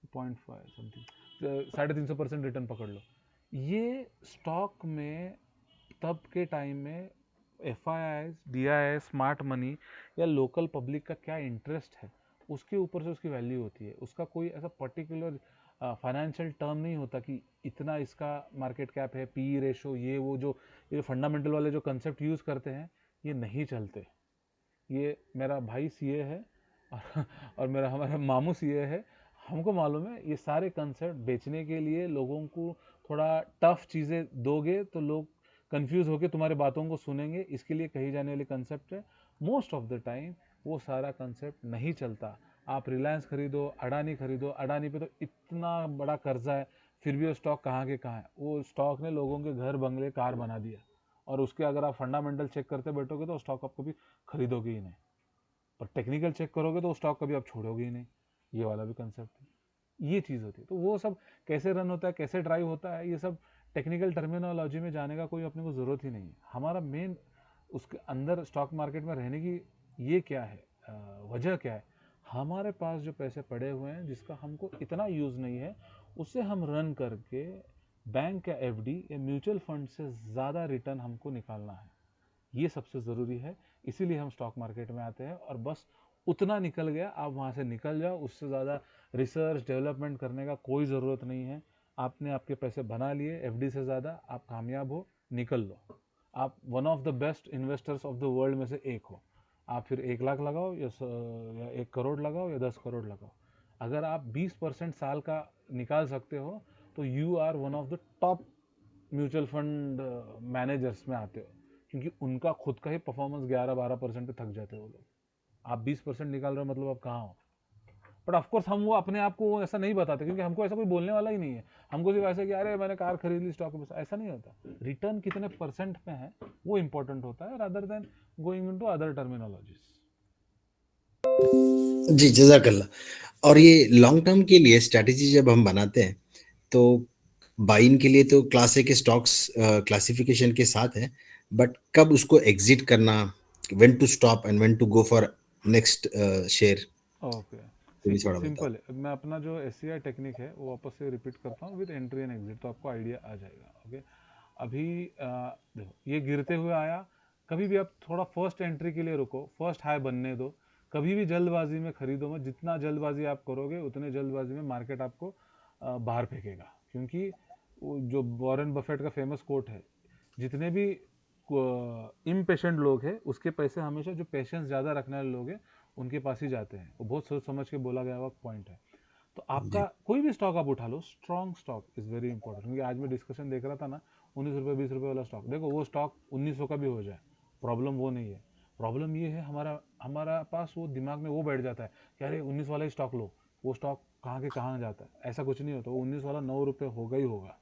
0.5 समथिंग, 350% रिटर्न पकड़ लो। ये स्टॉक में तब के टाइम में F I I, D I I, smart money या लोकल पब्लिक का क्या इंटरेस्ट है उसके ऊपर से उसकी वैल्यू होती है। उसका कोई ऐसा पर्टिकुलर फाइनेंशियल टर्म नहीं होता कि इतना इसका मार्केट कैप है, पी रेशो, ये वो जो ये फंडामेंटल वाले जो कंसेप्ट यूज़ करते हैं ये नहीं चलते। ये मेरा भाई सीए है और मेरा हमारा मामू सीए है, हमको मालूम है ये सारे कंसेप्ट बेचने के लिए लोगों को थोड़ा टफ चीज़ें दोगे तो लोग कंफ्यूज होकर तुम्हारे बातों को सुनेंगे, इसके लिए कही जाने वाली कंसेप्ट है। मोस्ट ऑफ द टाइम वो सारा कंसेप्ट नहीं चलता। आप रिलायंस खरीदो, अडानी खरीदो, अडानी पे तो इतना बड़ा कर्जा है, फिर भी वो स्टॉक कहाँ के कहाँ है। वो स्टॉक ने लोगों के घर बंगले कार बना दिया, और उसके अगर आप फंडामेंटल चेक करते बैठोगे तो स्टॉक आप कभी खरीदोगे ही नहीं, और टेक्निकल चेक करोगे तो स्टॉक कभी आप छोड़ोगे ही नहीं। ये वाला भी कंसेप्ट है, ये चीज़ होती है। तो वो सब कैसे रन होता है, कैसे ड्राइव होता है, ये सब टेक्निकल टर्मिनोलॉजी में जाने का कोई अपने को ज़रूरत ही नहीं है। हमारा मेन उसके अंदर स्टॉक मार्केट में रहने की ये क्या है, वजह क्या है, हमारे पास जो पैसे पड़े हुए हैं जिसका हमको इतना यूज़ नहीं है, उससे हम रन करके बैंक या एफडी या म्यूचुअल फंड से ज़्यादा रिटर्न हमको निकालना है। ये सबसे ज़रूरी है, इसीलिए हम स्टॉक मार्केट में आते हैं। और बस उतना निकल गया, आप वहाँ से निकल जाओ, उससे ज़्यादा रिसर्च डेवलपमेंट करने का कोई ज़रूरत नहीं है। आपने आपके पैसे बना लिए एफडी से ज़्यादा, आप कामयाब हो, निकल लो, आप one of the best investors of the world में से एक हो। आप फिर 1 लाख लगाओ या 1 करोड़ लगाओ या 10 करोड़ लगाओ, अगर आप 20% साल का निकाल सकते हो तो you are one of the top mutual fund managers में आते हो, क्योंकि उनका खुद का ही परफॉर्मेंस 11-12% पे थक जाते हो वो लोग। आप 20% निकाल रहे हो, मतलब आप कहाँ हो। बट ऑफकोर्स हम वो अपने आप को ऐसा नहीं बताते, क्योंकि हमको ऐसा कोई बोलने वाला ही नहीं है। हमको सिर्फ ऐसा कि अरे मैंने कार खरीद ली स्टॉक में, ऐसा नहीं होता। रिटर्न कितने परसेंट में है वो इंपॉर्टेंट होता है, rather than going into other terminologies. जी, जज़ाकल्लाह। और ये लॉन्ग टर्म के लिए स्ट्रैटेजी जब हम बनाते हैं, तो बाय इन के लिए तो क्लास ए के स्टॉक्स क्लासिफिकेशन के साथ है, बट कब उसको एग्ज़िट करना, when to stop and when to go for next share, okay, ये भी थोड़ा बताओ। सिंपल है। मैं अपना जो एससीआई टेक्निक है वो वापस से रिपीट करता हूँ विद एंट्री एंड एग्जिट, तो आपको आइडिया आ जाएगा। ओके, अभी देखो ये गिरते हुए आया, कभी भी आप थोड़ा फर्स्ट एंट्री के लिए रुको, फर्स्ट हाई बनने दो। कभी भी जल्दबाजी में खरीदो मत, जितना जल्दबाजी आप करोगे उतने जल्दबाजी में मार्केट आपको बाहर फेंकेगा। क्योंकि जो वॉरेन बफेट का फेमस कोट है, जितने भी इम्पेशेंट लोग हैं उसके पैसे हमेशा जो पेशेंस ज़्यादा रखने वाले लोग हैं उनके पास ही जाते हैं। वो बहुत सोच समझ के बोला गया हुआ पॉइंट है। तो आपका जी, कोई भी स्टॉक आप उठा लो, strong stock is very important. क्योंकि आज मैं डिस्कशन देख रहा था ना, 19 रुपये 20 रुपये वाला स्टॉक, देखो वो स्टॉक 1900 का भी हो जाए, प्रॉब्लम वो नहीं है। प्रॉब्लम ये है हमारा हमारा पास वो दिमाग में वो बैठ जाता है कि अरे 19 वाला ही स्टॉक लो, वो स्टॉक कहाँ के कहाँ जाता है। ऐसा कुछ नहीं होता, वो 19 वाला 9 रुपये होगा ही होगा,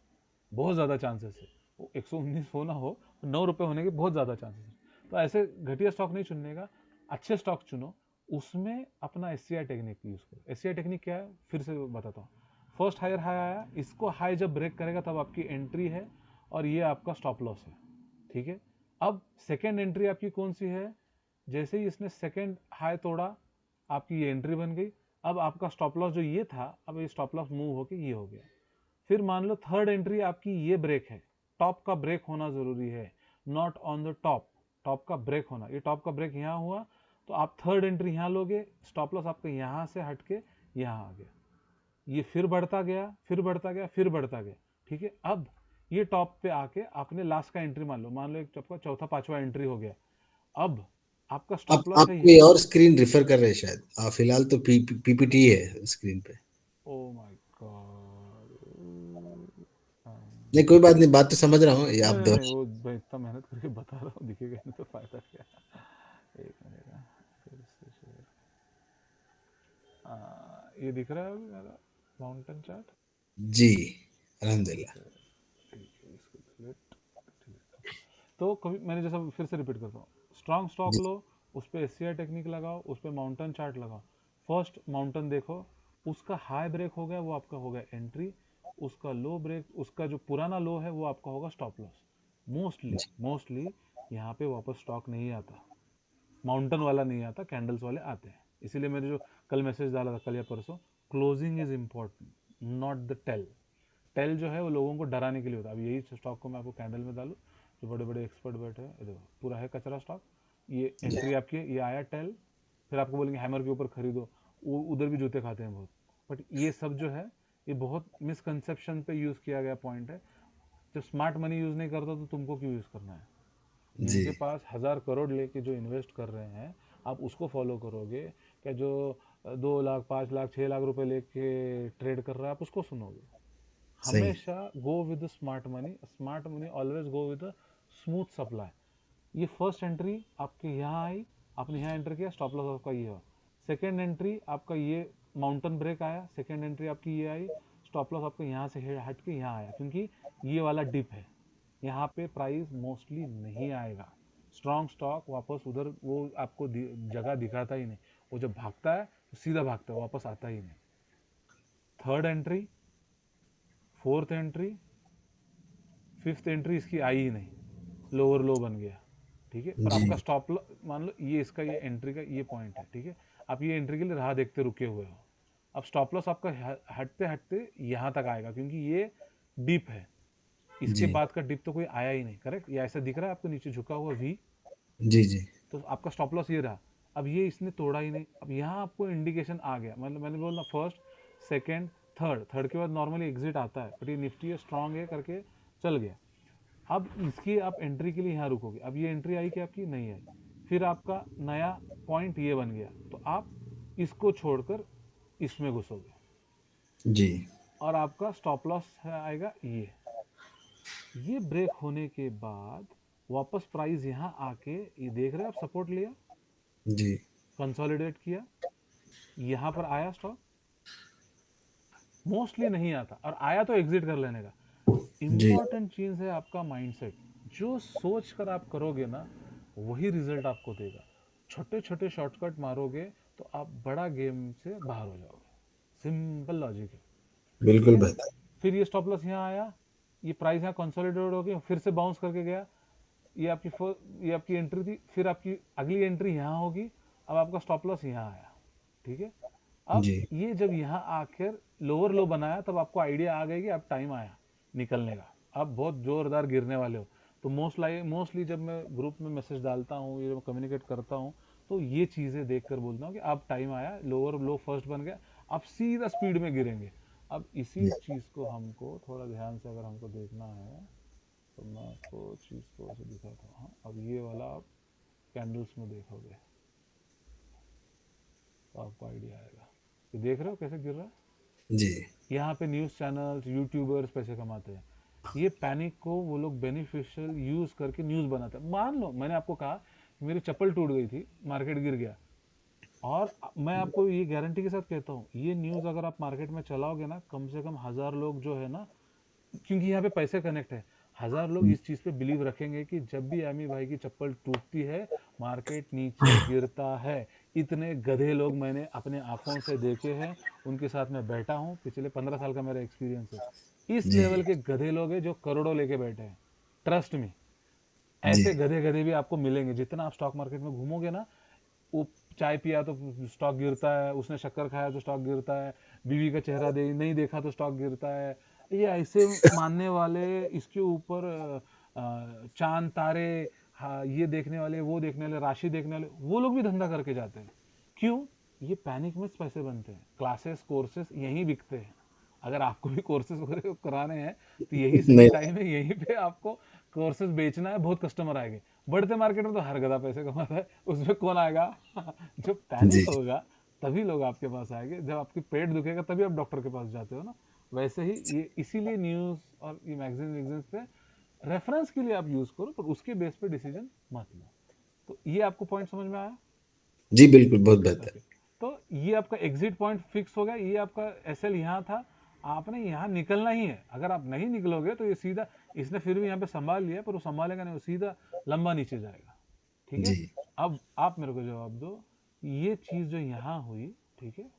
बहुत ज़्यादा चांसेस है। वो 119 हो ना हो, 9 रुपये होने के बहुत ज़्यादा चांसेस है। तो ऐसे घटिया स्टॉक नहीं चुनने का, अच्छे स्टॉक चुनो, उसमें अपना एससीआई टेक्निक यूज़ करो। एससीआई टेक्निक क्या है फिर से बताता हूँ। फर्स्ट हायर हाई आया, इसको हाई जब ब्रेक करेगा तब आपकी एंट्री है, और ये आपका स्टॉप लॉस है। ठीक है, अब सेकेंड एंट्री आपकी कौन सी है, जैसे ही इसने सेकेंड हाई तोड़ा आपकी ये एंट्री बन गई। अब आपका स्टॉप लॉस जो ये था, अब ये स्टॉप लॉस मूव होके ये हो गया। फिर मान लो थर्ड एंट्री आपकी ये ब्रेक है, टॉप का ब्रेक होना जरूरी है, not on the top, top का ब्रेक होना। ये टॉप का ब्रेक यहाँ हुआ तो आप थर्ड एंट्री यहाँ लोगे, स्टॉप लॉस आपका यहाँ से हट के यहाँ आ गया। ये फिर बढ़ता गया, फिर बढ़ता गया, फिर बढ़ता गया। ठीक है, अब ये टॉप पे आके आपने लास्ट का एंट्री मान लो एक आपका चौथा पांचवा एंट्री हो गया। अब आपका स्टॉप लॉस आप है। कोई और स्क्रीन रेफर कर रहे हैं शायद, फिलहाल तो पीपीटी है स्क्रीन पे। ओ माय गॉड, नहीं, कोई बात नहीं, बात तो समझ रहा हूँ, ये आप नहीं नहीं दो। नहीं, वो मैं इतना मेहनत करके बता रहा हूँ, दिखेगा नहीं तो फायदा क्या। एक मिनट, फिर से शेयर, ये दिख रहा है अभी मेरा माउंटेन चार्ट। जी, अल्हम्दुलिल्लाह। ओके, ठीक है, इसको डिलीट, ठीक है। तो कभी मैंने जैसा फिर से रिपीट करता हूँ, स्ट्रांग स्टॉक जी, लो, उस पर एससीआई टेक्निक लगाओ, उस पर माउंटेन चार्ट लगाओ। फर्स्ट माउंटेन देखो, उसका हाई ब्रेक हो गया, वो आपका हो गया एंट्री। उसका लो ब्रेक, उसका जो पुराना लो है वो आपका होगा स्टॉप लॉस। मोस्टली जी, मोस्टली यहाँ पे वापस स्टॉक नहीं आता, माउंटेन वाला नहीं आता, कैंडल्स वाले आते हैं। इसीलिए मैंने जो कल मैसेज डाला था, कल या परसों, closing is important, not the tail. Tail जो है वो लोगों को डराने के लिए होता है। अब यही स्टॉक को मैं आपको कैंडल में डालूँ, जो बड़े बड़े एक्सपर्ट बैठे हैं, देखो पूरा है कचरा स्टॉक। ये जी, एंट्री आपकी है, ये आया टेल, फिर आपको बोलेंगे हैमर के ऊपर खरीदो, वो उधर भी जूते खाते हैं बहुत। बट ये सब जो है ये बहुत मिसकंसेप्शन पे यूज़ किया गया पॉइंट है। जब स्मार्ट मनी यूज़ नहीं करता तो तुमको क्यों यूज़ करना है। जी, जिनके पास 1000 करोड़ लेके जो इन्वेस्ट कर रहे हैं, आप उसको फॉलो करोगे क्या? जो 2 लाख 5 लाख 6 लाख रुपए लेके ट्रेड कर रहा है, आप उसको सुनोगे? सही है। हमेशा go with smart money, smart money always go with smooth supply. ये फर्स्ट एंट्री आपके यहाँ आई, आपने यहाँ एंटर किया, स्टॉप लॉस आपका ये हुआ। सेकेंड एंट्री आपका ये माउंटेन ब्रेक आया, सेकेंड एंट्री आपकी ये आई, स्टॉप लॉस आपका यहाँ से हट के यहाँ आया, क्योंकि ये वाला डिप है, यहाँ पे प्राइस मोस्टली नहीं आएगा। स्ट्रॉन्ग स्टॉक वापस उधर वो आपको जगह दिखाता ही नहीं। वो जब भागता है तो सीधा भागता है, वापस आता ही नहीं। Third entry, fourth entry, fifth entry इसकी आई ही नहीं, लोअर लो बन गया। ठीक है, पर आपका जी, स्टॉप मान लो ये इसका ये एंट्री का ये पॉइंट है। ठीक है, आप ये एंट्री के लिए राह देखते रुके हुए हो, अब स्टॉप लॉस आपका हटते हटते यहाँ तक आएगा, क्योंकि ये डीप है, इसके जी बाद का डिप तो कोई आया ही नहीं, करेक्ट? ये ऐसा दिख रहा है आपको नीचे झुका हुआ वी, जी जी तो आपका स्टॉप लॉस ये रहा। अब ये इसने तोड़ा ही नहीं, अब यहाँ आपको इंडिकेशन आ गया, मतलब मैंने बोला फर्स्ट, सेकंड, थर्ड, थर्ड के बाद नॉर्मली एग्जिट आता है, बट ये निफ्टी है, स्ट्रांग है करके चल गया। अब इसकी आप एंट्री के लिए यहाँ रुकोगे, अब ये एंट्री आई कि आपकी नहीं आई, फिर आपका नया पॉइंट ये बन गया, तो आप इसको छोड़कर इसमें घुसोगे जी और आपका स्टॉप लॉस आएगा ये ब्रेक होने के बाद वापस प्राइस यहाँ आके, ये देख रहे हैं आप, सपोर्ट लिया, जी कंसोलिडेट किया, यहाँ पर आया स्टॉक, मोस्टली नहीं आता, और आया तो एग्जिट कर लेने का। जी इंपॉर्टेंट चीज है आपका माइंडसेट, जो सोच कर आप करोगे ना वही रिजल्ट आपको देगा। छोटे छोटे शॉर्टकट मारोगे तो आप बड़ा गेम से बाहर हो जाओगे, सिंपल लॉजिक है। ठीक बिल्कुल है, बेहतर। फिर ये स्टॉप लॉस यहाँ आया, ये प्राइस यहाँ कंसोलिडेट हो गया, फिर से बाउंस करके गया, ये आपकी एंट्री थी, फिर आपकी अगली एंट्री यहाँ होगी, अब आपका स्टॉप लॉस यहाँ आया। ठीक है, अब जी ये जब यहाँ आकर लोअर लो बनाया, तब आपको आइडिया आ गया कि अब टाइम आया निकलने का, अब बहुत जोरदार गिरने वाले हो। तो मोस्टली जब मैं ग्रुप में मैसेज डालता हूँ, ये कम्युनिकेट करता हूँ, तो ये चीज़ें देख कर बोलता हूँ कि अब टाइम आया, लोअर लो फर्स्ट बन गया, अब सीधा स्पीड में गिरेंगे। अब इसी चीज़ को हमको थोड़ा ध्यान से अगर हमको देखना है, तो मैं आपको चीज़ को ऐसे दिखाता हूँ। हाँ, अब ये वाला आप कैंडल्स में देखोगे तो आपको आइडिया आएगा। ये देख रहे हो कैसे गिर रहा है? जी यहाँ पे न्यूज़ चैनल्स, यूट्यूबर्स पैसे कमाते हैं, ये पैनिक को वो लोग बेनिफिशियल यूज़ करके न्यूज़ बनाते हैं। मान लो मैंने आपको कहा कि मेरी चप्पल टूट गई थी, मार्केट गिर गया, और मैं आपको ये गारंटी के साथ कहता हूँ, ये न्यूज़ अगर आप मार्केट में चलाओगे ना, कम से कम 1000 लोग जो है ना, क्योंकि यहाँ पे पैसे कनेक्ट है, 1000 लोग इस चीज़ पे बिलीव रखेंगे कि जब भी एमी भाई की चप्पल टूटती है, मार्केट नीचे गिरता है। इतने गधे लोग मैंने अपने आंखों से देखे हैं, उनके साथ मैं बैठा हूँ, पिछले 15 साल का मेरा एक्सपीरियंस है। इस जी लेवल के गधे लोग हैं जो करोड़ों लेके बैठे हैं, ट्रस्ट में। जी ऐसे गधे गधे भी आपको मिलेंगे, जितना आप स्टॉक मार्केट में घूमोगे ना, वो चाय पिया तो स्टॉक गिरता है, उसने शक्कर खाया तो स्टॉक गिरता है, बीवी का चेहरा नहीं देखा तो स्टॉक गिरता है, ये ऐसे मानने वाले, इसके ऊपर चांद तारे, हाँ, ये देखने वाले, वो देखने वाले, राशि देखने वाले, वो लोग भी धंधा करके जाते हैं। क्यों? ये पैनिक में पैसे बनते हैं, क्लासेस कोर्सेस यहीं बिकते हैं। अगर आपको भी कोर्सेज वगैरह कराने हैं तो यही सही नहीं टाइम है, यहीं पे आपको कोर्सेज बेचना है, बहुत कस्टमर आएंगे। बढ़ते मार्केट में तो हर गधा पैसे कमाता है, उसमें कौन आएगा? जब पैनिक जी होगा तभी लोग आपके पास आएंगे, जब आपकी पेट दुखेगा तभी आप डॉक्टर के पास जाते हो ना। वैसे ही ये, इसीलिए न्यूज़ और ये मैगजीन वैगजीन्स पे रेफरेंस के लिए आप यूज़ करो, पर उसके बेस पे डिसीजन मत लो। तो ये आपको पॉइंट समझ में आया? जी बिल्कुल बहुत बेहतर। ओके, तो ये आपका एग्जिट पॉइंट फिक्स हो गया, ये आपका एसएल यहाँ था, आपने यहाँ निकलना ही है। अगर आप नहीं निकलोगे तो ये सीधा, इसने फिर भी यहाँ पे संभाल लिया, पर वो संभालेगा नहीं, वो सीधा लंबा नीचे जाएगा। ठीक है, जी अब आप मेरे को जवाब दो, ये चीज जो यहाँ हुई, ठीक है,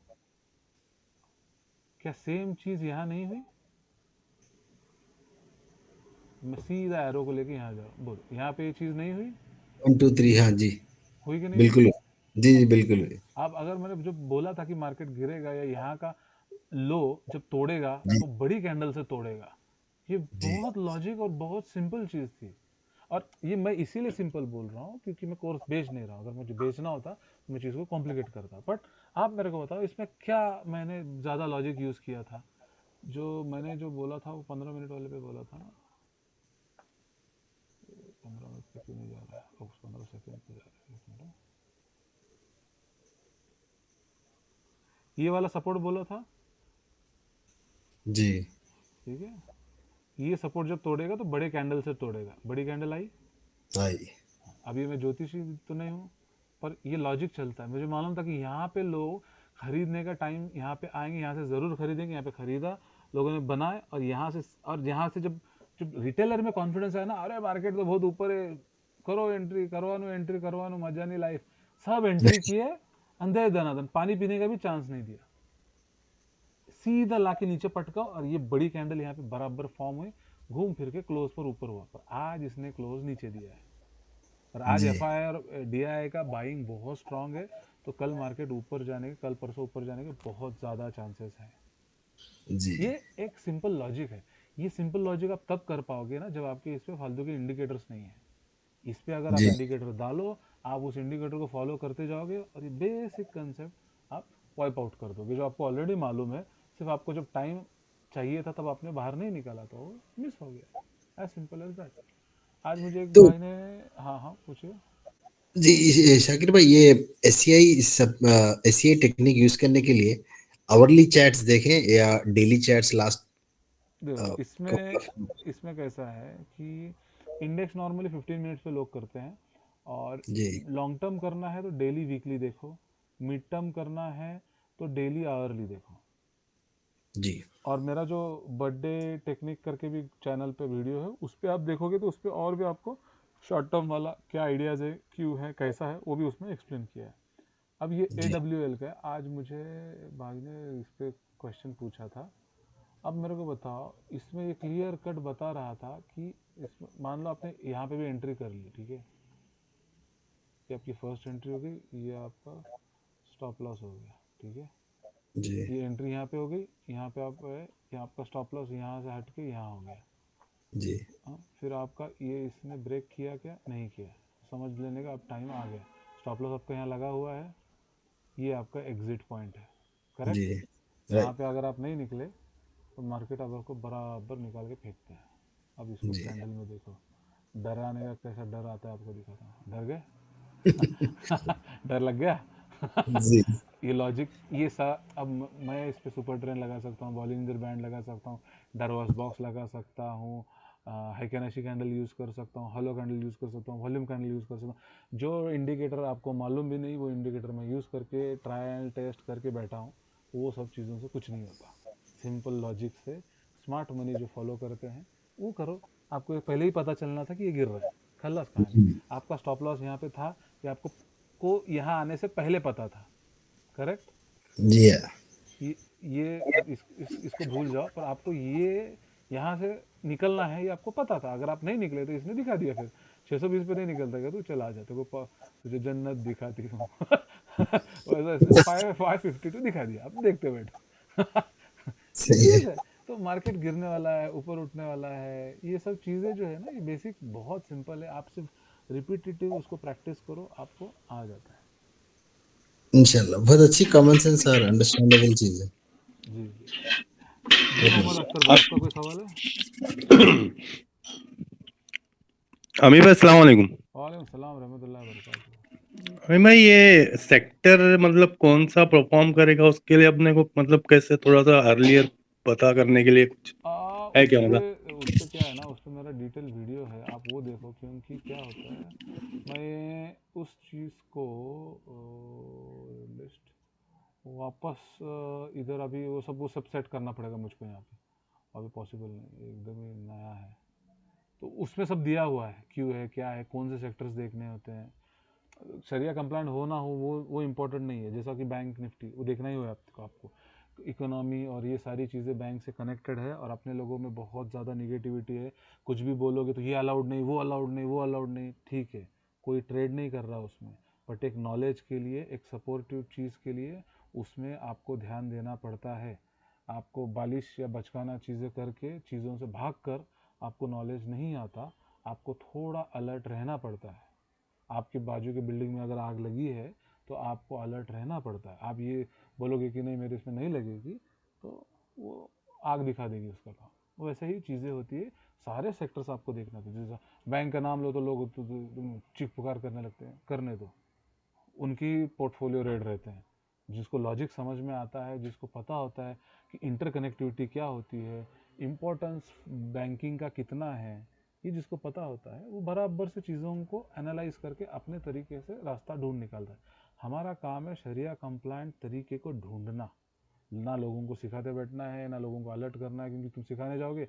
क्या सेम चीज यहाँ नहीं हुई? मैं सीधा एरो को लेके यहाँ जाओ, बोलो यहाँ पे ये चीज नहीं हुई? 1 2 3 हाँ जी हुई कि नहीं हुई? बिल्कुल। जी जी बिल्कुल। अब अगर मैंने जो बोला था कि मार्केट गिरेगा या यहाँ का लो जब तोड़ेगा जी तो बड़ी कैंडल से तोड़ेगा, ये जी बहुत लॉजिक और बहुत सिंपल चीज थी। और ये मैं इसीलिए सिंपल बोल रहा हूँ क्योंकि मैं कोर्स बेच नहीं रहा हूँ। अगर मुझे बेचना होता तो मैं चीज़ को कॉम्प्लिकेट करता, बट आप मेरे को बताओ इसमें क्या मैंने ज़्यादा लॉजिक यूज़ किया था। जो मैंने जो बोला था वो 15 मिनट वाले पे बोला था ना, 15 मिनट पे क्यों नहीं जा रहा है, 15 सेकेंड पे जा रहा है, एक मिनट। ये वाला सपोर्ट बोला था, जी ठीक है, ये सपोर्ट जब तोड़ेगा तो बड़े कैंडल से तोड़ेगा, बड़ी कैंडल आई। आई अभी मैं ज्योतिषी तो नहीं हूँ, पर ये लॉजिक चलता है। मुझे मालूम था कि यहाँ पे लोग खरीदने का टाइम यहाँ पे आएंगे, यहाँ से ज़रूर खरीदेंगे, यहाँ पे खरीदा, लोगों ने बनाए, और यहाँ से जब जब रिटेलर में कॉन्फिडेंस है ना, अरे मार्केट तो बहुत ऊपर है, करो एंट्री करवानो मजा नहीं लाइफ, सब एंट्री किए, अंधे दनादन, पानी पीने का भी चांस नहीं दिया, सीधा लाके नीचे पटका, और ये बड़ी कैंडल यहाँ पे बराबर फॉर्म हुई, घूम फिर के क्लोज पर ऊपर हुआ, पर आज इसने क्लोज नीचे दिया है। और आज जी F I R D I का बाइंग बहुत स्ट्रांग है, तो कल मार्केट ऊपर जाने के, कल परसों ऊपर जाने के बहुत ज़्यादा चांसेस हैं। जी ये एक सिंपल लॉजिक है। ये सिंपल लॉजिक आप तब कर पाओगे ना जब आपके इस पे फालतू के इंडिकेटर्स नहीं है। इस पे अगर आप जी इंडिकेटर डालो, आप उस इंडिकेटर को फॉलो करते जाओगे और ये बेसिक कंसेप्ट आप वाइप आउट कर दोगे, जो आपको ऑलरेडी मालूम है। सिर्फ आपको जब टाइम चाहिए था तब आपने बाहर नहीं निकाला, तो वो मिस हो गया। As simple as that. आज मुझे एक तो भाई ने, हाँ हाँ पूछिए। जी शाकिर भाई, ये एससीआई सब एससीआई टेक्निक यूज करने के लिए आवरली चैट्स देखें या डेली चैट्स लास्ट देखो couple इसमें of- इसमें कैसा है कि इंडेक्स नॉर्मली 15 मिनट्स पे लोग करते हैं, और जी लॉन्ग टर्म करना है तो डेली वीकली देखो, मिड टर्म करना है तो डेली आवरली देखो। जी और मेरा जो बर्थडे टेक्निक करके भी चैनल पे वीडियो है, उस पर आप देखोगे तो उस पर और भी आपको शॉर्ट टर्म वाला क्या आइडियाज़ है, क्यों है, कैसा है, वो भी उसमें एक्सप्लेन किया है। अब ये जी AWL का है। आज मुझे भाई ने इस पर क्वेश्चन पूछा था। अब मेरे को बताओ, इसमें ये क्लियर कट बता रहा था कि इसमें मान लो आपने यहाँ पे भी एंट्री कर ली, ठीक है, ये आपकी फर्स्ट एंट्री हो गई, ये आपका स्टॉप लॉस हो गया, ठीक है। जी ये एंट्री यहाँ पे हो गई, यहाँ पे आप है, यहाँ आपका स्टॉप लॉस यहाँ से हट के यहाँ हो गया। जी हाँ, फिर आपका ये इसने ब्रेक किया क्या, नहीं किया, समझ लेने का अब टाइम आ गया। स्टॉप लॉस आपका यहाँ लगा हुआ है, ये आपका एग्जिट पॉइंट है, जी करेक्ट। यहाँ राइट पे अगर आप नहीं निकले तो मार्केट अब आपको बराबर निकाल के फेंकते हैं। अब इसको जी कैंडल में देखो, डराने का कैसा डर आता है आपको दिखाता हूँ। डर गए? डर लग गया? जी ये लॉजिक, ये सा, अब मैं इस पे सुपर ट्रेन लगा सकता हूँ, बॉलिंजर बैंड लगा सकता हूँ, डरवास बॉक्स लगा सकता हूँ, हाइकेनेशी कैंडल यूज़ कर सकता हूँ, हलो कैंडल यूज़ कर सकता हूँ, वॉल्यूम कैंडल यूज़ कर सकता हूँ। जो इंडिकेटर आपको मालूम भी नहीं, वो इंडिकेटर मैं यूज़ करके ट्रायल टेस्ट करके बैठा हूँ। वो सब चीज़ों से कुछ नहीं होता। सिंपल लॉजिक से स्मार्ट मनी जो फॉलो करते हैं वो करो। आपको पहले ही पता चलना था कि ये गिर रहा है, खल्लास कहानी। जी आपका स्टॉप लॉस यहाँ पे था, ये आपको को यहाँ आने से पहले पता था, करेक्ट। जी ये अब इसको भूल जाओ, पर आपको ये यहाँ से निकलना है, ये आपको पता था। अगर आप नहीं निकले तो इसने दिखा दिया। फिर 620 पे नहीं निकलता क्या, तू चला जा, तेरे को तुझे जन्नत दिखाती हूँ। वैसा इसने 552 दिखा दिया, अब देखते बैठो। सही है। ठीक है। तो मार्केट गिरने वाला है, ऊपर उठने वाला है, ये सब चीज़ें जो है ना, ये बेसिक बहुत सिंपल है। आप सिर्फ रिपीटेटिव उसको प्रैक्टिस करो, आपको आ जाता है। इंशाल्लाह बहुत अच्छी कॉमन सेंस और अंडरस्टैंडेबल चीज है। जी जी। जी मोहम्मद अख्तर भाई, आपका कोई सवाल है? अमीर भाई अस्सलाम वालेकुम। वालेकुम सलाम रहमतुल्लाहि व बरकातहू। अमीर भाई, ये सेक्टर मतलब कौन सा परफॉर्म करेगा, उसके लिए अपने को मतलब कैसे थोड़ा सा अर्लियर पता करने के लिए कुछ है क्या मतलब? उस पे क्या है ना, उस पे मेरा डिटेल वीडियो है, आप वो देखो। क्योंकि क्या होता है, मैं उस चीज़ को लिस्ट वापस इधर, अभी वो सब सेट करना पड़ेगा मुझको यहाँ पे। अभी पॉसिबल नहीं, एकदम ही नया है। तो उसमें सब दिया हुआ है, क्यों है, क्या है, कौन से सेक्टर्स देखने होते हैं। शरिया कंप्लाइंट हो ना हो, वो इम्पोर्टेंट नहीं है। जैसा कि बैंक निफ्टी, वो देखना ही होगा आपको। इकोनॉमी और ये सारी चीज़ें बैंक से कनेक्टेड है, और अपने लोगों में बहुत ज़्यादा निगेटिविटी है। कुछ भी बोलोगे तो ये अलाउड नहीं, वो अलाउड नहीं, वो अलाउड नहीं, ठीक है, कोई ट्रेड नहीं कर रहा उसमें, बट एक नॉलेज के लिए, एक सपोर्टिव चीज़ के लिए उसमें आपको ध्यान देना पड़ता है। आपको बालिश या बचकाना चीज़ें करके, चीज़ों से भाग कर आपको नॉलेज नहीं आता। आपको थोड़ा अलर्ट रहना पड़ता है। आपके बाजू की बिल्डिंग में अगर आग लगी है तो आपको अलर्ट रहना पड़ता है। आप ये बोलोगे कि नहीं मेरे इसमें नहीं लगेगी, तो वो आग दिखा देगी उसका काम। वैसे ही चीज़ें होती है। सारे सेक्टर्स आपको देखना चाहिए। जैसा बैंक का नाम लो तो लोग चीख पुकार करने लगते हैं, करने दो, उनकी पोर्टफोलियो रेड रहते हैं। जिसको लॉजिक समझ में आता है, जिसको पता होता है कि इंटरकनेक्टिविटी क्या होती है, इम्पोर्टेंस बैंकिंग का कितना है, ये जिसको पता होता है वो बराबर से चीज़ों को एनालाइज करके अपने तरीके से रास्ता ढूंढ निकालता है। हमारा काम है शरिया कंप्लायंट तरीके को ढूंढना, ना लोगों को सिखाते बैठना है, ना लोगों को अलर्ट करना है। क्योंकि तुम सिखाने जाओगे,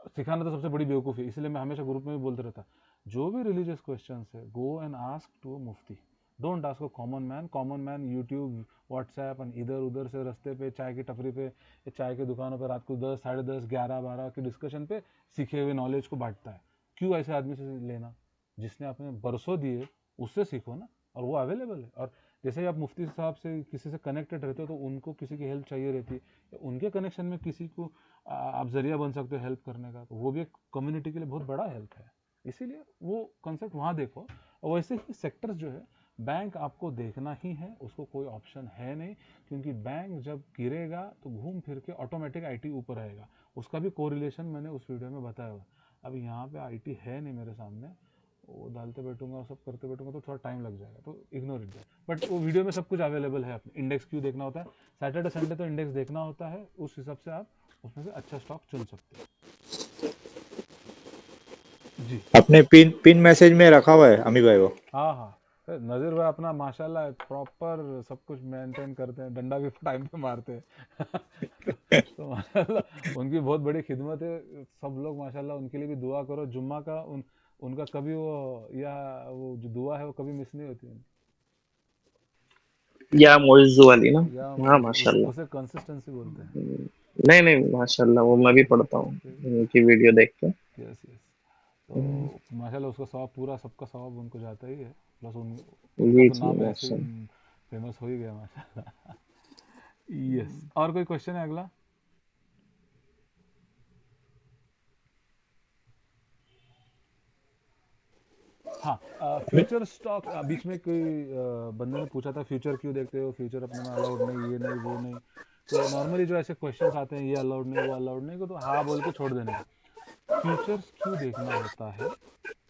सिखाना तो सबसे बड़ी बेवकूफ़ी है। इसलिए मैं हमेशा ग्रुप में भी बोलते रहता, जो भी रिलीजियस क्वेश्चन है, गो एंड आस्क टू मुफ्ती, don't ask a common man. Common man YouTube, WhatsApp and इधर उधर से रास्ते पे, चाय की टपरी पे, चाय की दुकानों पर रात को 10, साढ़े 10, 11, 12 की डिस्कशन पे सीखे हुए नॉलेज को बांटता है। क्यों ऐसे आदमी से लेना? जिसने अपने बरसों दिए, उससे सीखो ना। और वो अवेलेबल है। और जैसे ही आप मुफ्ती साहब से किसी से कनेक्टेड रहते हो तो उनको किसी की हेल्प चाहिए रहती है, या उनके कनेक्शन में किसी को आप जरिया बन सकते हो हेल्प करने का, तो वो भी एक कम्युनिटी के लिए बहुत बड़ा हेल्प है। इसीलिए वो कॉन्सेप्ट वहाँ देखो। और वैसे ही सेक्टर्स जो है, बैंक आपको देखना ही है, उसको कोई ऑप्शन है नहीं, क्योंकि बैंक जब गिरेगा तो घूम फिर के ऑटोमेटिक आईटी ऊपर आएगा। उसका भी कोरिलेशन मैंने उस वीडियो में बताया हुआ। अभी यहाँ पे आईटी है नहीं मेरे सामने, वो डालते बैठूंगा सब करते बैठूंगा तो थोड़ा टाइम लग जाएगा, तो इग्नोर इट। बट वो वीडियो में सब कुछ अवेलेबल है। अपने इंडेक्स क्यों देखना होता है, सैटरडे संडे तो इंडेक्स देखना होता है, उस हिसाब से आप उसमें से अच्छा स्टॉक चुन सकते हो जी। अपने पिन पिन मैसेज में रखा हुआ है अमी भाई वो। हाँ हाँ, नज़ीर भाई अपना माशाल्लाह प्रॉपर सब कुछ मेंटेन करते हैं, डंडा भी टाइम पे मारते हैं तो माशाल्लाह उनकी बहुत बड़ी खिदमत है। सब लोग माशाल्लाह उनके लिए भी दुआ करो। जुम्मा का उनका कभी वो, या वो जो दुआ है वो कभी मिस नहीं होती उनकी। या मोइज़ वाली ना। या हाँ उसे माशाल्लाह। उसे कंसिस्टेंसी बोलते हैं। नहीं नहीं माशाल्लाह, वो मैं भी पढ़ता हूँ उनकी वीडियो देख के। Yes yes. तो माशाल्लाह उसका सवाब पूरा, सबका सवाब उनको जाता ही है। प्लस उनका जी तो जी नाम ऐसे ही माशाल्लाह। फेमस हो ही गया माशाल्लाह। यस, और कोई क्वेश्चन है अगला? हाँ, फ्यूचर स्टॉक बीच में कोई बंदे ने पूछा था फ्यूचर क्यों देखते हो, फ्यूचर अपने में अलाउड नहीं, ये नहीं वो नहीं। तो नॉर्मली जो ऐसे क्वेश्चंस आते हैं, ये अलाउड नहीं वो अलाउड नहीं, को तो हाँ बोल के छोड़ देने का। फ्यूचर्स क्यों देखना होता है,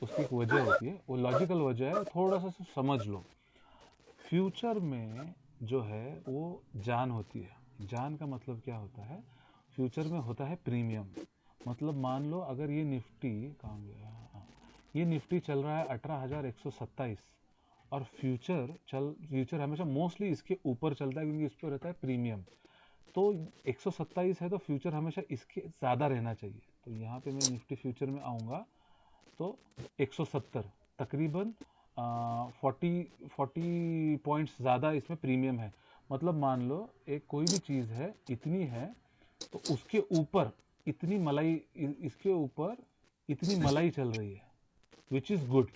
उसकी एक वजह होती है, वो लॉजिकल वजह है, थोड़ा सा समझ लो। फ्यूचर में जो है वो जान होती है। जान का मतलब क्या होता है, फ्यूचर में होता है प्रीमियम। मतलब मान लो अगर ये निफ्टी, कहाँ गया, हाँ, ये निफ्टी चल रहा है 18,127, और फ्यूचर हमेशा मोस्टली इसके ऊपर चलता है, क्योंकि इस पर रहता है प्रीमियम। तो 127 है तो फ्यूचर हमेशा इसके ज़्यादा रहना चाहिए। तो यहाँ पे मैं निफ्टी फ्यूचर में आऊँगा तो 170 तकरीबन 40 पॉइंट्स ज़्यादा इसमें प्रीमियम है। मतलब मान लो एक कोई भी चीज़ है इतनी है, तो उसके ऊपर इतनी मलाई, इसके ऊपर इतनी मलाई चल रही है, विच इज़ गुड।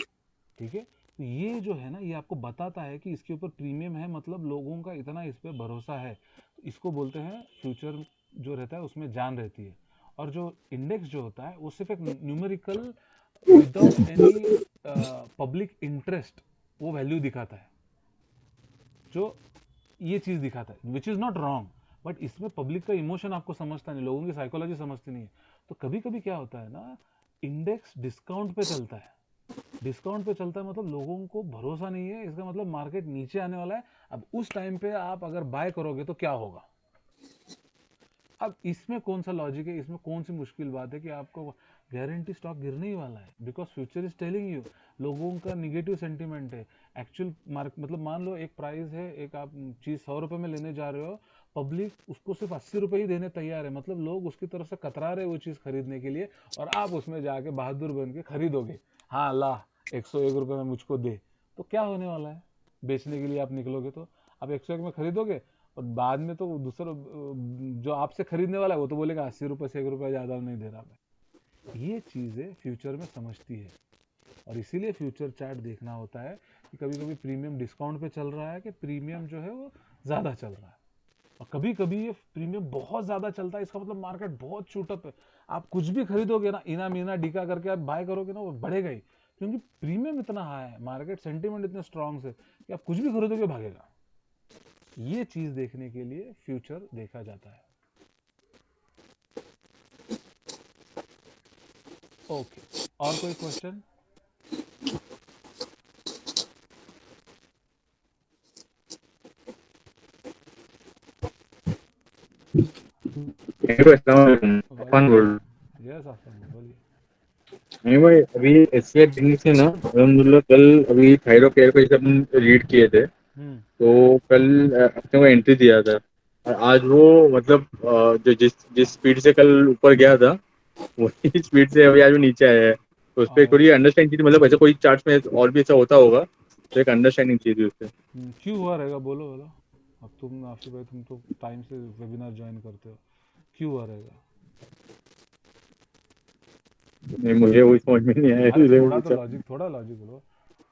ठीक है, तो ये जो है ना, ये आपको बताता है कि इसके ऊपर प्रीमियम है, मतलब लोगों का इतना इस पे भरोसा है। तो इसको बोलते हैं फ्यूचर जो रहता है उसमें जान रहती है। और जो इंडेक्स जो होता है वो सिर्फ एक numerical, without any public interest, वो वैल्यू दिखाता है, जो ये चीज़ दिखाता है, which is not wrong. But इसमें पब्लिक का इमोशन आपको समझता नहीं, लोगों की साइकोलॉजी समझती नहीं है। तो कभी कभी क्या होता है ना, इंडेक्स डिस्काउंट पे चलता है। डिस्काउंट पे चलता है मतलब लोगों को भरोसा नहीं है, इसका मतलब मार्केट नीचे आने वाला है। अब उस टाइम पे आप अगर बाय करोगे तो क्या होगा? अब इसमें कौन सा लॉजिक है, इसमें कौन सी मुश्किल बात है कि आपको गारंटी स्टॉक गिरने ही वाला है, because future is telling you. लोगों का निगेटिव सेंटीमेंट है। एक्चुअल मार्क मतलब मान लो एक प्राइस है, एक आप चीज़ 100 रुपये में लेने जा रहे हो, पब्लिक उसको सिर्फ 80 रुपये ही देने तैयार है। मतलब लोग उसकी तरफ से कतरा रहे वो चीज़ खरीदने के लिए, और आप उसमें जाके बहादुर बन के खरीदोगे। हाँ ला, 101 रुपये में मुझको दे। तो क्या होने वाला है, बेचने के लिए आप निकलोगे तो आप 101 में खरीदोगे, और बाद में तो दूसरा जो आपसे खरीदने वाला है वो तो बोलेगा 80 रुपये से 1 रुपया ज़्यादा नहीं दे रहा मैं। ये चीज़ें फ्यूचर में समझती है, और इसीलिए फ्यूचर चार्ट देखना होता है कि कभी कभी प्रीमियम डिस्काउंट पे चल रहा है, कि प्रीमियम जो है वो ज़्यादा चल रहा है। और कभी कभी ये प्रीमियम बहुत ज़्यादा चलता है, इसका मतलब मार्केट बहुत शूटअप है। आप कुछ भी खरीदोगे ना, इना मीना डीका करके आप बाय करोगे ना, वो बढ़ेगा ही, क्योंकि प्रीमियम इतना हाई है, मार्केट सेंटीमेंट इतने स्ट्रांग है कि आप कुछ भी खरीदोगे भागेगा। ये चीज़ देखने के लिए फ्यूचर देखा जाता है। ओके, और कोई क्वेश्चन? अस्सलाम वालेकुम, अफान बोल रहा वालेकुम, यस आफन बोलिए। हूँ। नहीं भाई, अभी एसबीआई बैंक से ना अल्हम्दुलिल्लाह कल अभी थायरो केयर को जैसे अपन रीड किए थे, हम्म। तो कल अपने को एंट्री दिया था। और आज वो मतलब जो जिस जिस स्पीड से कल ऊपर गया था वही स्पीड से अभी आज वो नीचे आया है। तो उस पर आया। थोड़ी अंडरस्टैंडिंग थी, मतलब ऐसा कोई चार्ट में और भी ऐसा होता होगा, तो एक अंडरस्टैंडिंग चाहिए थी उससे। क्यों हुआ रहेगा, बोलो बोलो। अब तुम आफिफ भाई, तुम तो टाइम से वेबिनार ज्वाइन करते हो, क्यों हुआ रहेगा? नहीं, मुझे वही समझ में नहीं आया, अरे इसलिए मैं थोड़ा तो पूछा। लॉजिक, थोड़ा लॉजिक बोलो।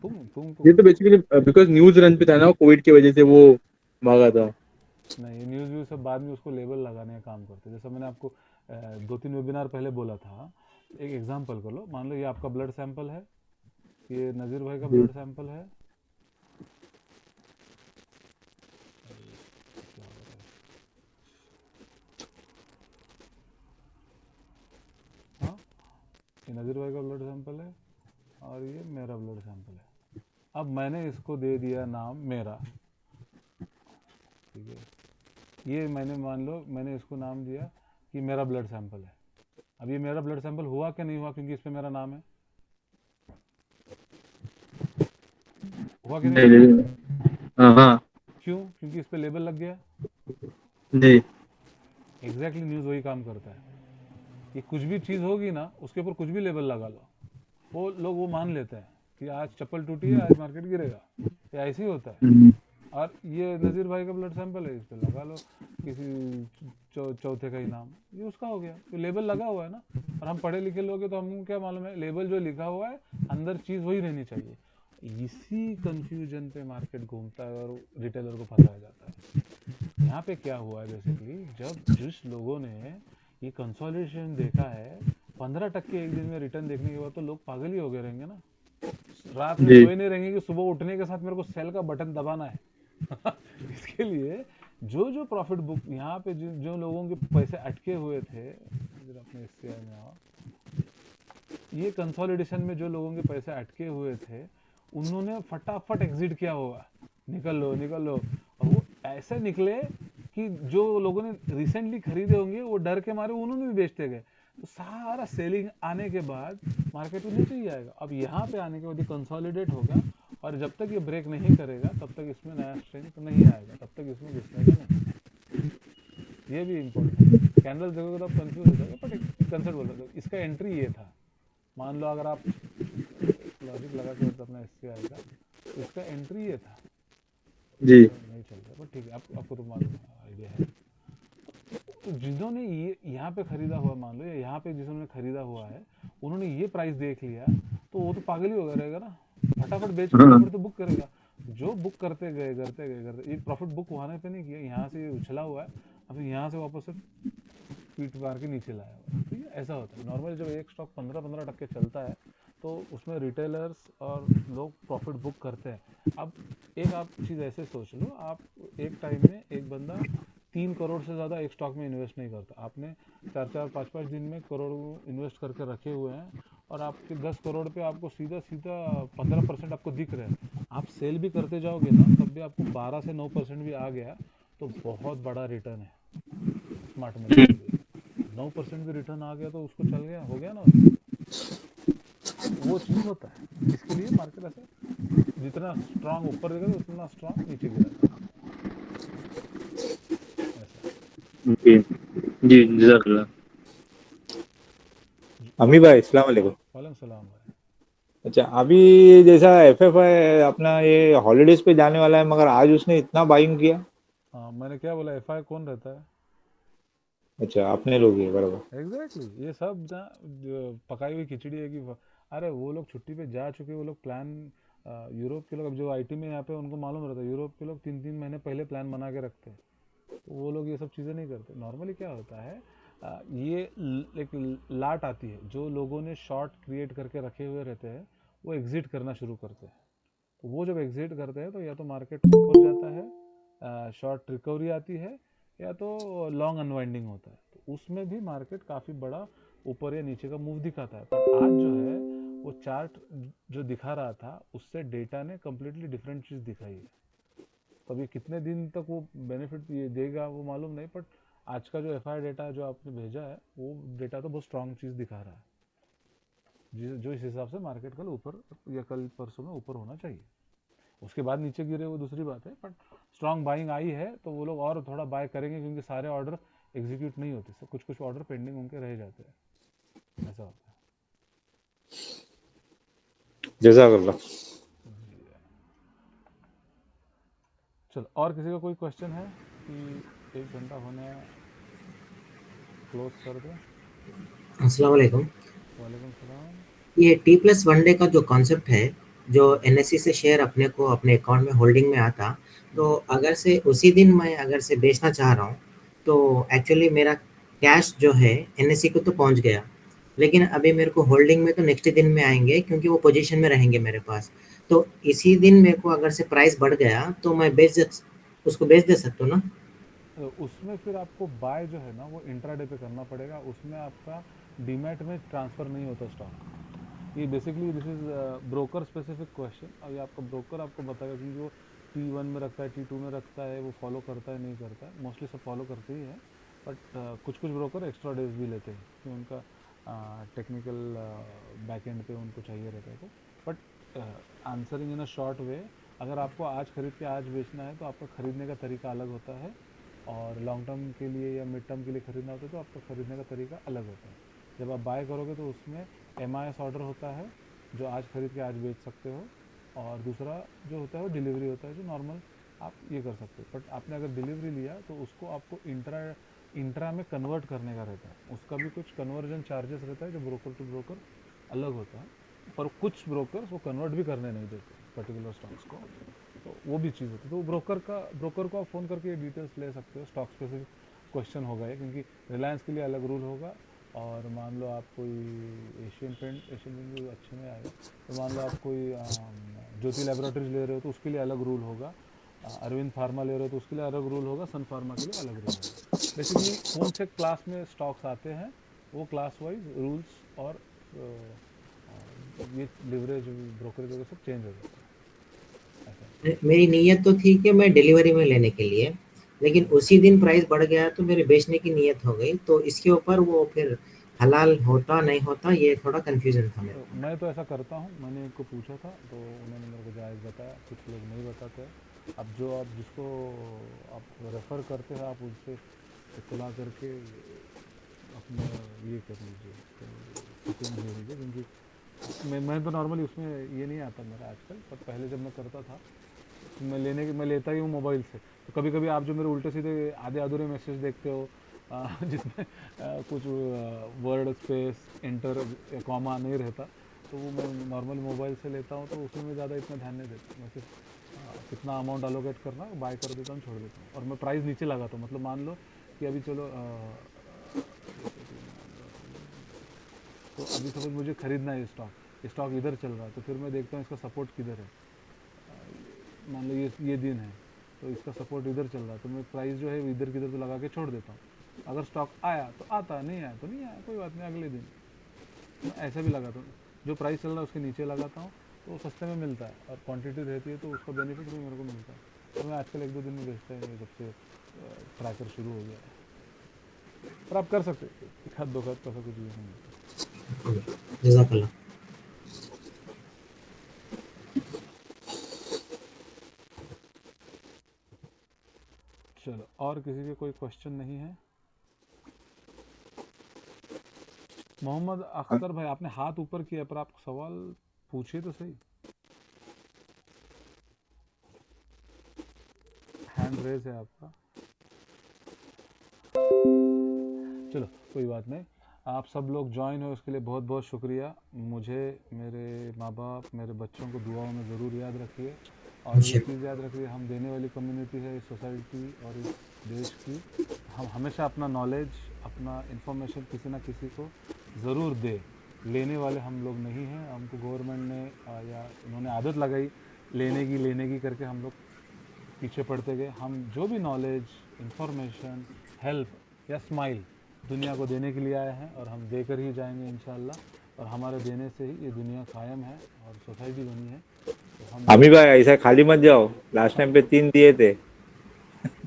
तुमको ये तो बेसिकली बिकॉज न्यूज रन पे था ना, कोविड की वजह से वो भागा था। नहीं, न्यूज़ व्यूज़ सब बाद में उसको लेबल लगाने का काम करते हैं। जैसा मैंने आपको 2-3 वेबिनार पहले बोला था, एक एग्जांपल कर लो, मान लो ये आपका ब्लड सैंपल है, ये नज़ीर भाई का जी ब्लड सैंपल है। अरे, क्या हो रहा है? हाँ, ये नज़ीर भाई का ब्लड सैंपल है और ये मेरा ब्लड सैंपल है। अब मैंने इसको दे दिया नाम मेरा, ठीक है। ये मैंने मान लो मैंने इसको नाम दिया कि मेरा ब्लड सैंपल है। अब ये मेरा ब्लड सैंपल हुआ कि नहीं हुआ, क्योंकि इस पे मेरा नाम है। हुआ कि नहीं नहीं हुआ? नहीं, हाँ क्यों? क्योंकि इस पे लेबल लग गया। जी एग्जैक्टली न्यूज़ वही काम करता है। ये कुछ भी चीज़ होगी ना, उसके ऊपर कुछ भी लेबल लगा लो, वो लोग वो मान लेते हैं कि आज चप्पल टूटी है, आज मार्केट गिरेगा। ये ऐसे ही होता है। हम्म, और ये नज़ीर भाई का ब्लड सैंपल है, इस पे लगा लो किसी चौथे का ही नाम, ये उसका हो गया। तो लेबल लगा हुआ है ना। और हम पढ़े लिखे लोग हैं तो हमको क्या मालूम है, लेबल जो लिखा हुआ है अंदर चीज़ वही रहनी चाहिए। इसी कंफ्यूजन पे मार्केट घूमता है और रिटेलर को फंसाया जाता है। यहाँ पे क्या हुआ है बेसिकली, जब जिस लोगों ने ये कंसोलिडेशन देखा है 15% एक दिन में रिटर्न देखने के बाद, तो लोग पागल ही हो गए रहेंगे ना। रात में जी सोए नहीं रहेंगे कि सुबह उठने के साथ मेरे को सेल का बटन दबाना है। इसके लिए जो जो प्रॉफिट बुक यहाँ पे जो लोगों के पैसे अटके हुए थे, इधर अपने SCI में आओ, ये कंसोलिडेशन में जो लोगों के पैसे अटके हुए थे उन्होंने फटाफट एग्जिट किया होगा, निकल लो निकल लो। और वो ऐसे निकले कि जो लोगों ने रिसेंटली खरीदे होंगे वो डर के मारे उन्होंने भी बेचते गए। तो सारा सेलिंग आने के बाद मार्केट में नीचे ही आएगा। अब यहाँ पे आने के बाद ये कंसोलिडेट होगा और जब तक ये ब्रेक नहीं करेगा तब तक इसमें नया स्ट्रेंथ नहीं आएगा, तब तक इसमें घुसने का नहीं। ये भी इम्पोर्टेंट है। कैंडल देखोगे तो आप कंफ्यूज हो जाओगे, बट एक कंसेप्ट बोल रहा था, इसका एंट्री ये था। मान लो अगर आप लॉजिक लगा के मतलब अपना SCI आएगा तो इसका एंट्री ये था। जी नहीं चल रहा, बट ठीक है, आपको तो मालूम है, आइडिया है। तो जिन्होंने ये यहाँ पे खरीदा हुआ, मान लो यहाँ पे जिन्होंने खरीदा हुआ है, उन्होंने ये प्राइस देख लिया तो वो तो पागल ही हो गया रहेगा ना, फटाफट बेच के हाँ प्रॉफिट तो बुक करेगा। जो बुक करते गए ये प्रॉफिट बुक वहां पे नहीं किया, यहाँ से उछला हुआ है, अब यहाँ से वापस से पीट मार के नीचे लाया हुआ है। तो ये ऐसा होता है नॉर्मली, जब एक स्टॉक 15-15% चलता है तो उसमें रिटेलर्स और लोग प्रॉफिट बुक करते हैं। अब एक आप चीज़ ऐसे सोच लो, आप एक टाइम में एक बंदा 3 करोड़ से ज़्यादा एक स्टॉक में इन्वेस्ट नहीं करता। आपने 4-4 5-5 दिन में करोड़ इन्वेस्ट करके रखे हुए हैं और आपके 10 करोड़ पे आपको सीधा सीधा 15% आपको दिख रहा है। आप सेल भी करते जाओगे ना तब भी आपको 12 से 9% भी आ गया तो बहुत बड़ा रिटर्न है स्मार्ट मनी के लिए। 9% भी रिटर्न आ गया तो उसको चल गया, हो गया ना उसका। तो वो चीज़ होता है। इसके लिए मार्केट ऐसे जितना स्ट्रांग ऊपर देगा उतना स्ट्रांग नीचे गिराता है, ऐसा है। ओके जी जज़ाकल्लाह। और अमी भाई अस्सलाम वालेकुम। वालेकुम सलाम भाई। अच्छा अभी जैसा FFI अपना ये हॉलीडेज पे जाने वाला है, मगर आज उसने इतना बाइंग किया। हाँ, मैंने क्या बोला, FI कौन रहता है? अच्छा अपने लोग ही बराबर। एग्जैक्टली ये सब ना जो पकाई हुई खिचड़ी है कि अरे वो लोग छुट्टी पे जा चुके, वो लोग प्लान, यूरोप के लोग, अब जो IT में यहाँ पे उनको मालूम रहता है, यूरोप के लोग 3-3 महीने पहले प्लान बना के रखते हैं। तो वो लोग ये सब चीज़ें नहीं करते। नॉर्मली क्या होता है, एक लाट आती है, जो लोगों ने शॉर्ट क्रिएट करके रखे हुए रहते हैं वो एग्जिट करना शुरू करते हैं। तो वो जब एग्जिट करते हैं तो या तो मार्केट ऊपर जाता है, शॉर्ट रिकवरी आती है, या तो लॉन्ग अनवाइंडिंग होता है। तो उसमें भी मार्केट काफ़ी बड़ा ऊपर या नीचे का मूव दिखाता है। पर आज जो है वो चार्ट जो दिखा रहा था उससे डेटा ने कम्प्लीटली डिफरेंट चीज़ दिखाई है। तो अभी कितने दिन तक वो बेनिफिट ये देगा वो मालूम नहीं, बट आज का जो FI डेटा जो आपने भेजा है वो डेटा तो बहुत स्ट्रांग चीज़ दिखा रहा है, जो इस हिसाब से मार्केट कल ऊपर या कल परसों में ऊपर होना चाहिए। उसके बाद नीचे गिरे वो दूसरी बात है, बट स्ट्रांग बाइंग आई है तो वो लोग और थोड़ा बाय करेंगे, क्योंकि सारे ऑर्डर एग्जीक्यूट नहीं होते, कुछ कुछ ऑर्डर पेंडिंग उनके रह जाते हैं, ऐसा होता है। जज़ाकल्लाह। चलो, और किसी का कोई क्वेश्चन है कि 1 घंटा होने, क्लोज कर दे? अस्सलाम वालेकुम। वालेकुम सलाम। ये T+1 डे का जो कॉन्सेप्ट है जो एनएससी से शेयर अपने को अपने अकाउंट में होल्डिंग में आता, तो अगर से उसी दिन मैं अगर से बेचना चाह रहा हूँ, तो एक्चुअली मेरा कैश जो है एनएससी को तो पहुँच गया, लेकिन अभी मेरे को होल्डिंग में तो नेक्स्ट दिन में आएँगे क्योंकि वो पोज़ीशन में रहेंगे मेरे पास। तो इसी दिन मेरे को अगर से प्राइस बढ़ गया, तो मैं उसको बेच दे सकता हूँ ना? उसमें फिर आपको बाय जो है ना वो इंट्राडे पे करना पड़ेगा, उसमें आपका डीमैट में ट्रांसफ़र नहीं होता स्टॉक। ये basically this is broker specific question, और ये आपका ब्रोकर आपको बताएगा कि वो T1 में रखता है, T2 में रखता है, वो फॉलो करता है नहीं करता है। मोस्टली सब फॉलो करते ही हैं, बट कुछ कुछ ब्रोकर एक्स्ट्रा डेज भी लेते हैं क्योंकि उनका टेक्निकल बैक एंड पे उनको चाहिए रहता है। तो but answering in a short way, अगर आपको आज खरीद के आज बेचना है तो आपका ख़रीदने का तरीका अलग होता है, और लॉन्ग टर्म के लिए या मिड टर्म के लिए ख़रीदना होता है तो आपका ख़रीदने का तरीका अलग होता है। जब आप बाय करोगे तो उसमें MIS ऑर्डर होता है जो आज खरीद के आज बेच सकते हो, और दूसरा जो होता है वो डिलीवरी होता है जो नॉर्मल आप ये कर सकते हो। बट आपने अगर डिलीवरी लिया तो उसको आपको इंट्रा में कन्वर्ट करने का रहता है, उसका भी कुछ कन्वर्जन चार्जेस रहता है जो ब्रोकर टू ब्रोकर अलग होता है, पर कुछ ब्रोकर्स वो कन्वर्ट भी करने नहीं देते पर्टिकुलर स्टॉक्स को, तो वो भी चीज़ होती है। तो ब्रोकर को आप फ़ोन करके ये डिटेल्स ले सकते हो। स्टॉक स्पेसिफिक क्वेश्चन होगा ये, क्योंकि रिलायंस के लिए अलग रूल होगा, और मान लो आप कोई एशियन पेंट भी अच्छे में आएगा, तो मान लो आप कोई ज्योति लैबोरेटरीज ले रहे हो तो उसके लिए अलग रूल होगा, अरविंद फार्मा ले रहे हो तो उसके लिए अलग रूल होगा, सन फार्मा के लिए अलग रूल होगा। बेसिकली कौन से क्लास में स्टॉक्स आते हैं वो क्लास वाइज रूल्स और ये लिवरेज ब्रोकरेज वगैरह सब चेंज हो जाता है ऐसा। मेरी नीयत तो थी कि मैं डिलीवरी में लेने के लिए, लेकिन उसी दिन प्राइस बढ़ गया तो मेरे बेचने की नीयत हो गई, तो इसके ऊपर वो फिर हलाल होता नहीं होता ये थोड़ा कंफ्यूजन था मेरे तो को। मैं तो ऐसा करता हूँ, मैंने इनको पूछा था तो उन्होंने मेरे को जायज़ बताया, कुछ लोग नहीं बताते हैं। अब जो आप जिसको आप रेफ़र करते हैं आप उनसे इत्तला करके अपना ये कर लीजिए, सुकून ले लीजिए, क्योंकि मैं तो नॉर्मली उसमें ये नहीं आता मेरा आजकल, पर पहले जब मैं करता था तो मैं लेता ही हूँ मोबाइल से। तो कभी कभी आप जो मेरे उल्टे सीधे आधे अधूरे मैसेज देखते हो जिसमें कुछ वर्ड स्पेस इंटर कॉमा नहीं रहता, तो वो मैं नॉर्मली मोबाइल से लेता हूँ, तो उसमें मैं ज़्यादा इतना ध्यान नहीं देता। मैं सिर्फ कितना अमाउंट अलोकेट करना है बाय कर देता हूँ, छोड़ देता हूँ, और मैं प्राइस नीचे लगाता हूँ। मतलब मान लो कि अभी चलो जैसे कि मान लो तो अभी सपोज मुझे खरीदना है स्टॉक इधर चल रहा है, तो फिर मैं देखता हूँ इसका सपोर्ट किधर है। मान लो ये दिन है तो इसका सपोर्ट इधर चल रहा है, तो मैं प्राइस जो है इधर किधर तो लगा के छोड़ देता हूँ। अगर स्टॉक आया तो आता, नहीं आया तो नहीं आया, कोई बात नहीं, अगले दिन मैं ऐसा भी लगाता हूँ। जो प्राइस चल रहा है उसके नीचे लगाता हूँ तो वो सस्ते में मिलता है, और क्वांटिटी रहती है तो उसका बेनिफिट भी मेरे को मिलता है। तो मैं आजकल 1-2 दिन में बेचता ही नहीं जब से ट्रैकर शुरू हो गया है। पर आप कर सकते हो, एक हाथ दो हाथ पैसा कुछ भी नहीं होता। जज़ाकल्लाह। चलो, और किसी के कोई क्वेश्चन नहीं है? मोहम्मद अख्तर भाई, आपने हाथ ऊपर किया पर आप सवाल पूछिए तो सही। हैंड रेज है आपका। चलो कोई बात नहीं, आप सब लोग ज्वाइन हो उसके लिए बहुत बहुत शुक्रिया। मुझे, मेरे माँ बाप, मेरे बच्चों को दुआओं में ज़रूर याद रखिए, और एक चीज़ याद रखिए, हम देने वाली कम्युनिटी है इस सोसाइटी और इस देश की। हम हमेशा अपना नॉलेज, अपना इन्फॉर्मेशन किसी ना किसी को ज़रूर दे। लेने वाले हम लोग नहीं हैं, हमको गवर्नमेंट ने या उन्होंने आदत लगाई लेने की करके हम लोग पीछे पड़ते गए। हम जो भी नॉलेज, इन्फॉर्मेशन, हेल्प या स्माइल दुनिया को देने के लिए आए हैं, और हम देकर ही जाएंगे इंशाल्लाह। और हमारे देने से ही ये दुनिया कायम है और सोसाइटी बनी है। तो हम आमिर भाई ऐसा खाली मत जाओ, लास्ट टाइम पे 3 दिए थे।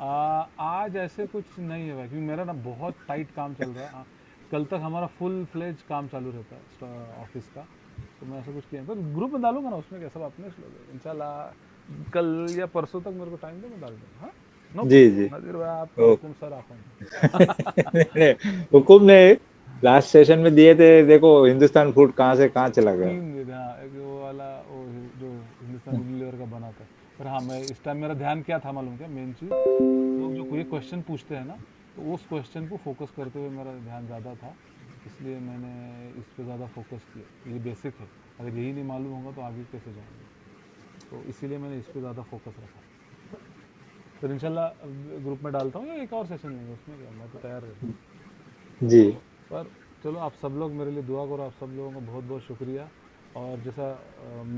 आज ऐसे कुछ नहीं है भाई, क्योंकि मेरा ना बहुत टाइट काम चल रहा है। कल तक हमारा फुल फ्लेज काम चालू रहता है ऑफिस का, तो मैं ऐसा कुछ किया तो ग्रुप में डालूंगा ना, उसमें क्या सब अपने इंशाल्लाह कल या परसों तक मेरे को टाइम दे, मैं डाल दूँगा। हाँ, नो जी प्रॉब्लम जी। नज़ीर भाई, आपका ओ हुक्म सर आखा। नहीं, हुकुम नहीं, लास्ट सेशन में दिए थे, देखो हिंदुस्तान फूड कहाँ से कहाँ चला गया। 3 दिन, हाँ, एक वो वाला वो जो हिंदुस्तान यूनिलीवर का बना था। पर हाँ, मैं इस टाइम मेरा ध्यान क्या था मालूम क्या, मेन चीज़, लोग जो कोई क्वेश्चन पूछते हैं ना, तो उस क्वेश्चन को फोकस करते हुए मेरा ध्यान ज़्यादा था, इसलिए मैंने इस पे ज़्यादा फोकस किया। ये बेसिक है, अगर यही नहीं मालूम होगा तो आगे कैसे जाएंगे। तो इसीलिए मैंने इस पे ज़्यादा फोकस रखा। फिर इंशाल्लाह ग्रुप में डालता हूँ या एक और सेशन लेंगे, उसमें क्या, मैं तो तैयार रहता। जी पर चलो, आप सब लोग मेरे लिए दुआ करो। आप सब लोगों का बहुत बहुत शुक्रिया। और जैसा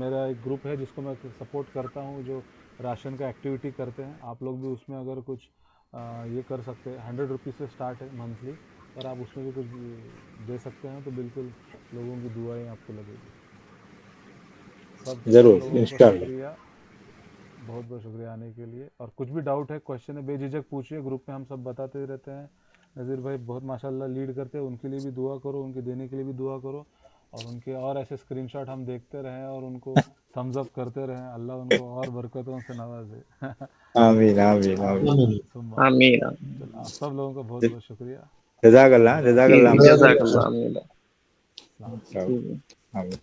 मेरा एक ग्रुप है जिसको मैं सपोर्ट करता हूँ, जो राशन का एक्टिविटी करते हैं, आप लोग भी उसमें अगर कुछ ये कर सकते हैं, 100 रुपीज़ से स्टार्ट है मंथली, और आप उसमें भी कुछ दे सकते हैं तो बिल्कुल लोगों की दुआएं आपको लगेगी। सब जरूर लोगों का इंशाल्लाह। शुक्रिया, बहुत बहुत शुक्रिया आने के लिए। और कुछ भी डाउट है, क्वेश्चन है, बेझिझक पूछिए, ग्रुप में हम सब बताते रहते हैं। नज़ीर भाई बहुत माशाल्लाह लीड करते हैं, उनके लिए भी दुआ करो, उनके देने के लिए भी दुआ करो, और उनके और ऐसे स्क्रीनशॉट हम देखते रहें और उनको थम्स अप करते रहें। अल्लाह उनको और बरकतों से नवाजे। आमीन आमीन आमीन। आमीन सुम्मा आमीन। आमीन चलो, आप सब लोगों का बहुत बहुत शुक्रिया। जज़ाकल्लाह अल्लाह जज़ाकल्लाह। जज़ाकल्लाह आमीन। अस्सलाम। ठीक है। आमीन।